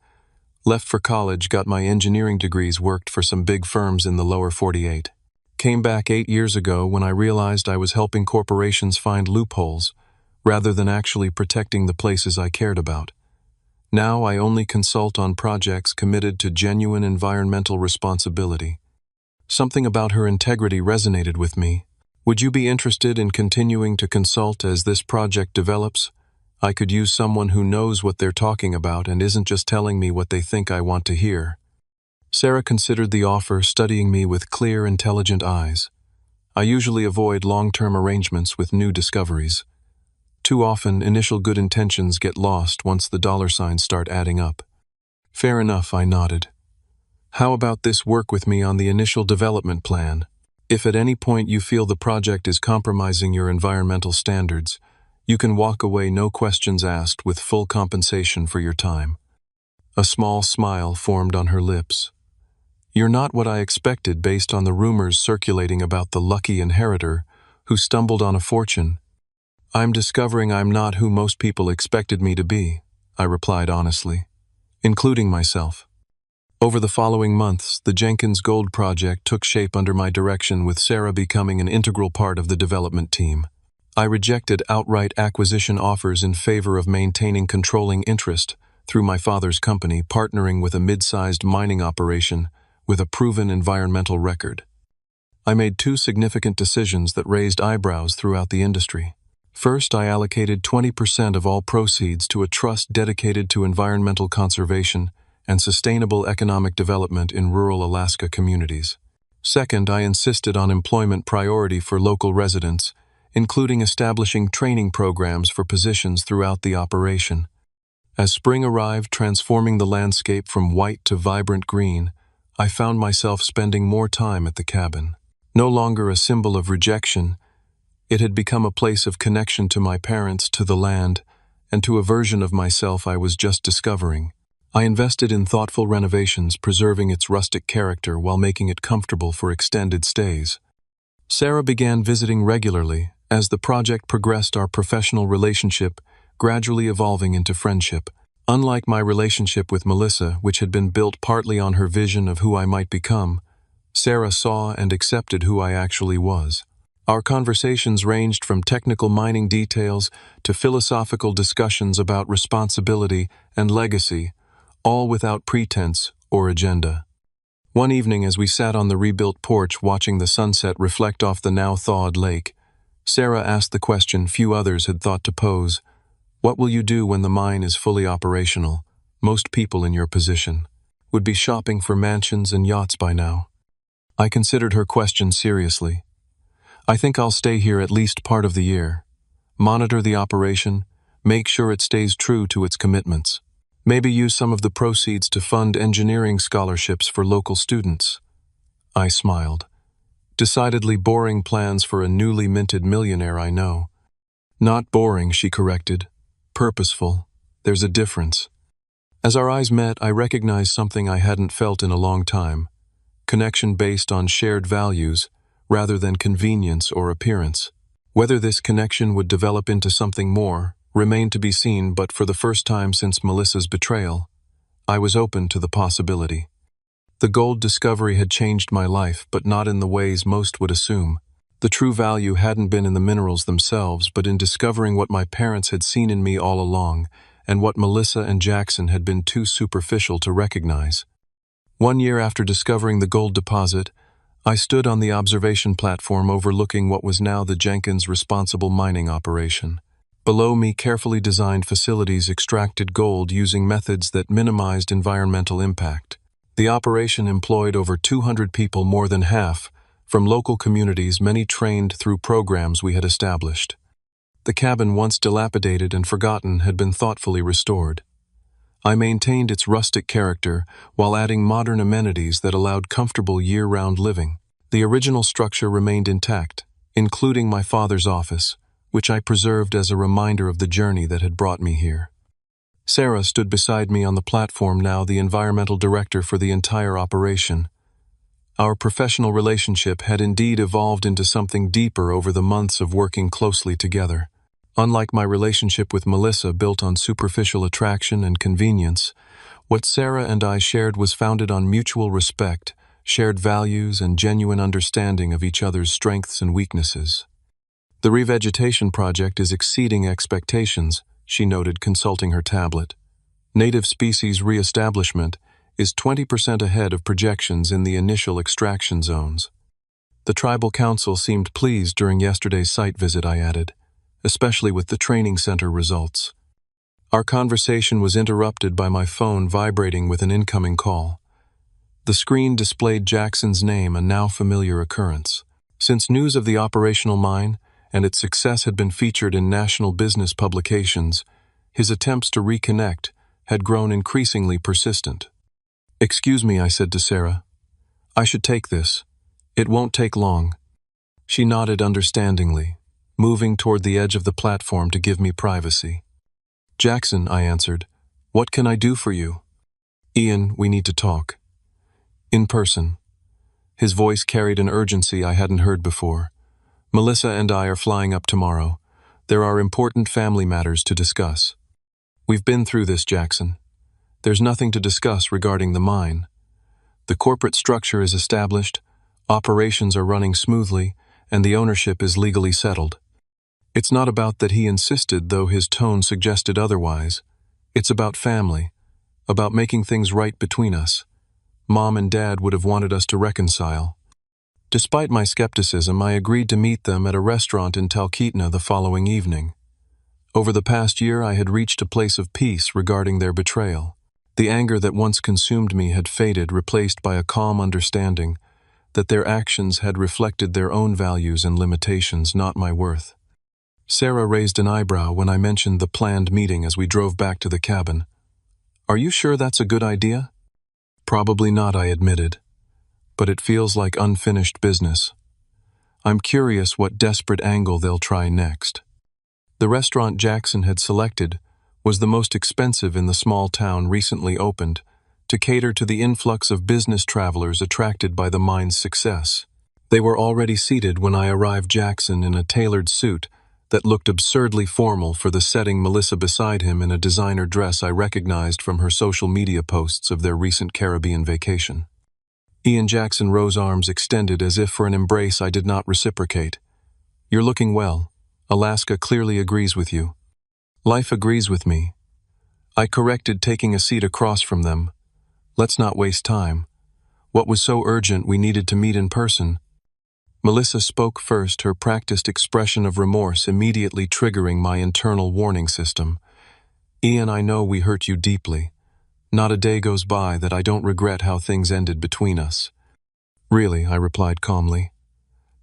"Left for college, got my engineering degrees, worked for some big firms in the lower 48. Came back 8 years ago when I realized I was helping corporations find loopholes, rather than actually protecting the places I cared about. Now I only consult on projects committed to genuine environmental responsibility." Something about her integrity resonated with me. "Would you be interested in continuing to consult as this project develops? I could use someone who knows what they're talking about and isn't just telling me what they think I want to hear." Sarah considered the offer, studying me with clear, intelligent eyes. I usually avoid long-term arrangements with new discoveries. Too often, initial good intentions get lost once the dollar signs start adding up. "Fair enough," I nodded. "How about this work with me on the initial development plan? If at any point you feel the project is compromising your environmental standards, you can walk away no questions asked with full compensation for your time." A small smile formed on her lips. "You're not what I expected based on the rumors circulating about the lucky inheritor who stumbled on a fortune." "I'm discovering I'm not who most people expected me to be," I replied honestly, including myself. Over the following months, the Jenkins Gold Project took shape under my direction, with Sarah becoming an integral part of the development team. I rejected outright acquisition offers in favor of maintaining controlling interest through my father's company, partnering with a mid-sized mining operation with a proven environmental record. I made 2 significant decisions that raised eyebrows throughout the industry. First, I allocated 20% of all proceeds to a trust dedicated to environmental conservation and sustainable economic development in rural Alaska communities. Second, I insisted on employment priority for local residents, including establishing training programs for positions throughout the operation. As spring arrived, transforming the landscape from white to vibrant green, I found myself spending more time at the cabin. No longer a symbol of rejection, it had become a place of connection to my parents, to the land, and to a version of myself I was just discovering. I invested in thoughtful renovations, preserving its rustic character while making it comfortable for extended stays. Sarah began visiting regularly. As the project progressed, our professional relationship gradually evolving into friendship. Unlike my relationship with Melissa, which had been built partly on her vision of who I might become, Sarah saw and accepted who I actually was. Our conversations ranged from technical mining details to philosophical discussions about responsibility and legacy, all without pretense or agenda. One evening, as we sat on the rebuilt porch watching the sunset reflect off the now thawed lake, Sarah asked the question few others had thought to pose: What will you do when the mine is fully operational? Most people in your position would be shopping for mansions and yachts by now. I considered her question seriously. I think I'll stay here at least part of the year. Monitor the operation, make sure it stays true to its commitments. Maybe use some of the proceeds to fund engineering scholarships for local students. I smiled. Decidedly boring plans for a newly minted millionaire, I know. Not boring, she corrected. Purposeful. There's a difference. As our eyes met, I recognized something I hadn't felt in a long time. Connection based on shared values, rather than convenience or appearance. Whether this connection would develop into something more remained to be seen, but for the first time since Melissa's betrayal, I was open to the possibility. The gold discovery had changed my life, but not in the ways most would assume. The true value hadn't been in the minerals themselves, but in discovering what my parents had seen in me all along, and what Melissa and Jackson had been too superficial to recognize. 1 year after discovering the gold deposit, I stood on the observation platform overlooking what was now the Jenkins responsible mining operation. Below me, carefully designed facilities extracted gold using methods that minimized environmental impact. The operation employed over 200 people, more than half, from local communities, many trained through programs we had established. The cabin, once dilapidated and forgotten, had been thoughtfully restored. I maintained its rustic character while adding modern amenities that allowed comfortable year-round living. The original structure remained intact, including my father's office, which I preserved as a reminder of the journey that had brought me here. Sarah stood beside me on the platform, now the environmental director for the entire operation. Our professional relationship had indeed evolved into something deeper over the months of working closely together. Unlike my relationship with Melissa, built on superficial attraction and convenience, what Sarah and I shared was founded on mutual respect, shared values, and genuine understanding of each other's strengths and weaknesses. The revegetation project is exceeding expectations, she noted, consulting her tablet. Native species reestablishment is 20% ahead of projections in the initial extraction zones. The tribal council seemed pleased during yesterday's site visit, I added, especially with the training center results. Our conversation was interrupted by my phone vibrating with an incoming call. The screen displayed Jackson's name, a now familiar occurrence. Since news of the operational mine and its success had been featured in national business publications, his attempts to reconnect had grown increasingly persistent. "Excuse me," I said to Sarah. "I should take this. It won't take long." She nodded understandingly, moving toward the edge of the platform to give me privacy. "Jackson," I answered, "what can I do for you?" "Ian, we need to talk. In person." His voice carried an urgency I hadn't heard before. "Melissa and I are flying up tomorrow. There are important family matters to discuss." "We've been through this, Jackson. There's nothing to discuss regarding the mine. The corporate structure is established, operations are running smoothly, and the ownership is legally settled. It's not about that," he insisted, though his tone suggested otherwise. "It's about family, about making things right between us. Mom and Dad would have wanted us to reconcile." Despite my skepticism, I agreed to meet them at a restaurant in Talkeetna the following evening. Over the past year, I had reached a place of peace regarding their betrayal. The anger that once consumed me had faded, replaced by a calm understanding that their actions had reflected their own values and limitations, not my worth. Sarah raised an eyebrow when I mentioned the planned meeting as we drove back to the cabin. "Are you sure that's a good idea?" "Probably not," I admitted, "but it feels like unfinished business. I'm curious what desperate angle they'll try next." The restaurant Jackson had selected was the most expensive in the small town recently opened, to cater to the influx of business travelers attracted by the mine's success. They were already seated when I arrived, Jackson in a tailored suit that looked absurdly formal for the setting, Melissa beside him in a designer dress I recognized from her social media posts of their recent Caribbean vacation. Ian. Jackson rose, arms extended as if for an embrace I did not reciprocate. "You're looking well. Alaska clearly agrees with you." "Life agrees with me." I corrected, taking a seat across from them. "Let's not waste time. What was so urgent we needed to meet in person?" Melissa spoke first, her practiced expression of remorse immediately triggering my internal warning system. Ian, I know we hurt you deeply. Not a day goes by that I don't regret how things ended between us. Really, I replied calmly.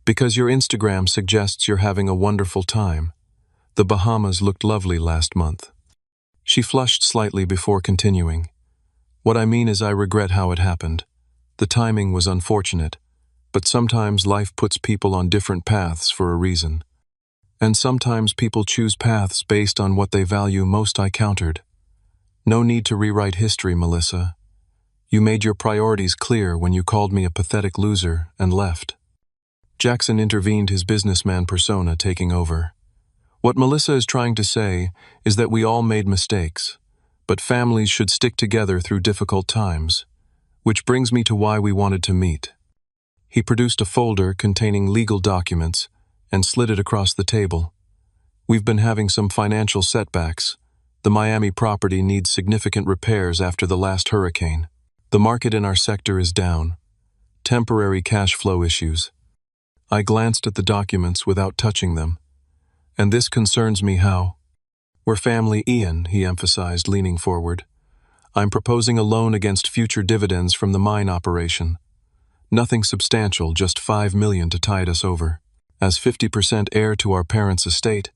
Because your Instagram suggests you're having a wonderful time. The Bahamas looked lovely last month. She flushed slightly before continuing. What I mean is I regret how it happened. The timing was unfortunate, but sometimes life puts people on different paths for a reason. And sometimes people choose paths based on what they value most. I countered. No need to rewrite history, Melissa. You made your priorities clear when you called me a pathetic loser and left. Jackson intervened, his businessman persona taking over. What Melissa is trying to say is that we all made mistakes, but families should stick together through difficult times, which brings me to why we wanted to meet. He produced a folder containing legal documents and slid it across the table. We've been having some financial setbacks. The Miami property needs significant repairs after the last hurricane. The market in our sector is down. Temporary cash flow issues. I glanced at the documents without touching them. And this concerns me how. We're family, Ian, he emphasized, leaning forward. I'm proposing a loan against future dividends from the mine operation. Nothing substantial, just $5 million to tide us over. As 50% heir to our parents' estate,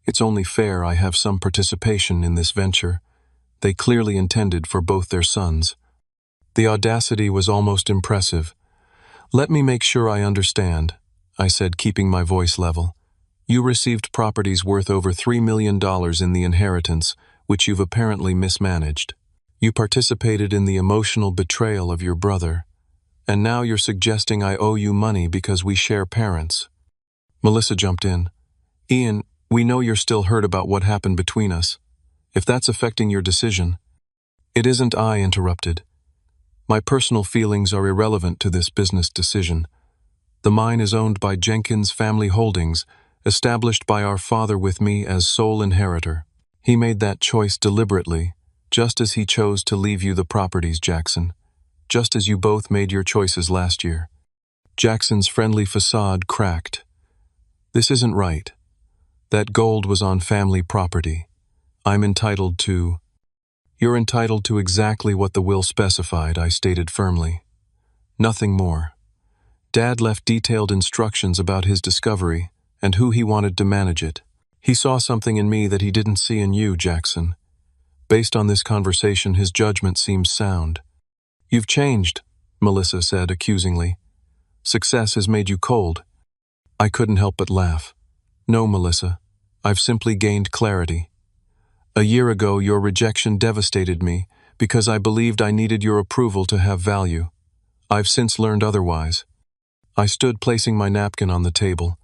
it's only fair I have some participation in this venture. They clearly intended for both their sons. The audacity was almost impressive. Let me make sure I understand, I said, keeping my voice level. You received properties worth over $3 million in the inheritance, which you've apparently mismanaged. You participated in the emotional betrayal of your brother. And now you're suggesting I owe you money because we share parents. Melissa jumped in. Ian, we know you're still hurt about what happened between us. If that's affecting your decision. It isn't, I interrupted. My personal feelings are irrelevant to this business decision. The mine is owned by Jenkins Family Holdings, established by our father with me as sole inheritor. He made that choice deliberately, just as he chose to leave you the properties, Jackson. Just as you both made your choices last year. Jackson's friendly facade cracked. This isn't right. That gold was on family property. I'm entitled to... You're entitled to exactly what the will specified, I stated firmly. Nothing more. Dad left detailed instructions about his discovery and who he wanted to manage it. He saw something in me that he didn't see in you, Jackson. Based on this conversation, his judgment seems sound. You've changed, Melissa said accusingly. Success has made you cold. I couldn't help but laugh. No, Melissa. I've simply gained clarity. A year ago, your rejection devastated me because I believed I needed your approval to have value. I've since learned otherwise. I stood placing my napkin on the table.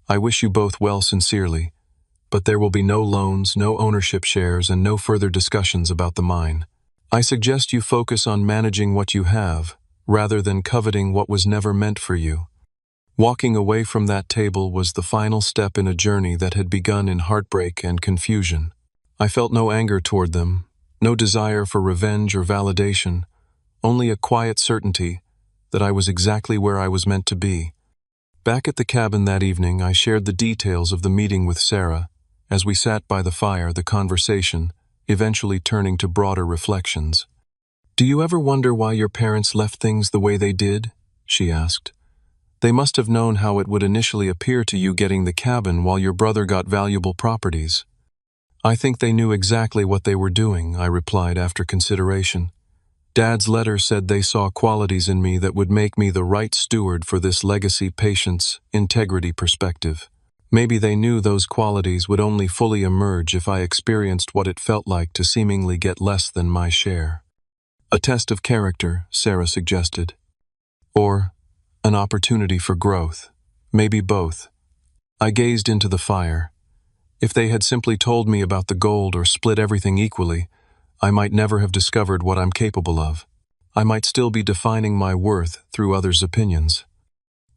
I wish you both well sincerely, but there will be no loans, no ownership shares, and no further discussions about the mine. I suggest you focus on managing what you have, rather than coveting what was never meant for you. Walking away from that table was the final step in a journey that had begun in heartbreak and confusion. I felt no anger toward them, no desire for revenge or validation, only a quiet certainty that I was exactly where I was meant to be. Back at the cabin that evening, I shared the details of the meeting with Sarah. As we sat by the fire, the conversation, eventually turning to broader reflections. Do you ever wonder why your parents left things the way they did? She asked. They must have known how it would initially appear to you getting the cabin while your brother got valuable properties. I think they knew exactly what they were doing, I replied after consideration. Dad's letter said they saw qualities in me that would make me the right steward for this legacy, patience, integrity perspective. Maybe they knew those qualities would only fully emerge if I experienced what it felt like to seemingly get less than my share. A test of character, Sarah suggested. Or an opportunity for growth. Maybe both. I gazed into the fire. If they had simply told me about the gold or split everything equally, I might never have discovered what I'm capable of. I might still be defining my worth through others' opinions.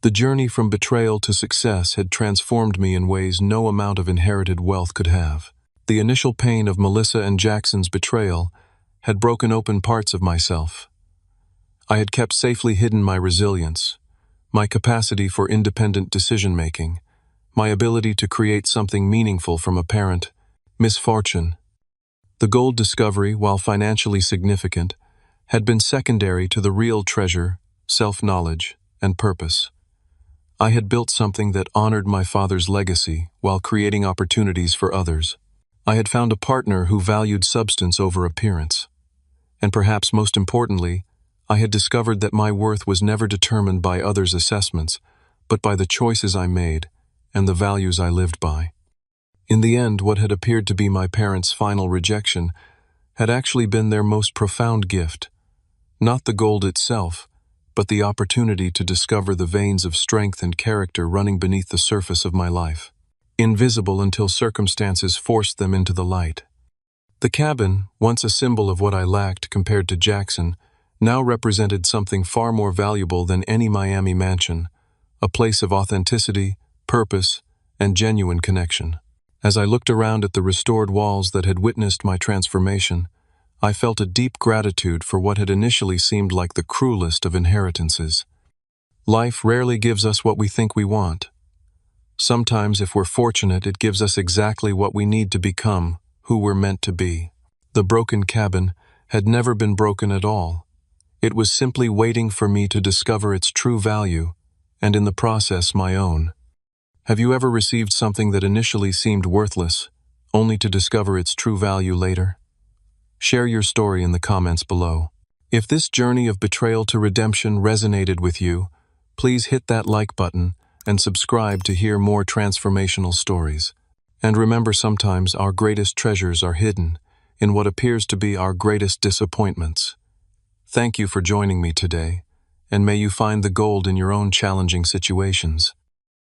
The journey from betrayal to success had transformed me in ways no amount of inherited wealth could have. The initial pain of Melissa and Jackson's betrayal had broken open parts of myself. I had kept safely hidden my resilience, my capacity for independent decision-making, my ability to create something meaningful from apparent misfortune. The gold discovery, while financially significant, had been secondary to the real treasure, self-knowledge, and purpose. I had built something that honored my father's legacy while creating opportunities for others. I had found a partner who valued substance over appearance. And perhaps most importantly, I had discovered that my worth was never determined by others' assessments, but by the choices I made and the values I lived by. In the end, what had appeared to be my parents' final rejection had actually been their most profound gift. Not the gold itself, but the opportunity to discover the veins of strength and character running beneath the surface of my life, invisible until circumstances forced them into the light. The cabin, once a symbol of what I lacked compared to Jackson, now represented something far more valuable than any Miami mansion, a place of authenticity, purpose, and genuine connection. As I looked around at the restored walls that had witnessed my transformation, I felt a deep gratitude for what had initially seemed like the cruelest of inheritances. Life rarely gives us what we think we want. Sometimes, if we're fortunate, it gives us exactly what we need to become who we're meant to be. The broken cabin had never been broken at all. It was simply waiting for me to discover its true value, and in the process, my own. Have you ever received something that initially seemed worthless, only to discover its true value later? Share your story in the comments below. If this journey of betrayal to redemption resonated with you, please hit that like button and subscribe to hear more transformational stories. And remember, sometimes our greatest treasures are hidden in what appears to be our greatest disappointments. Thank you for joining me today, and may you find the gold in your own challenging situations.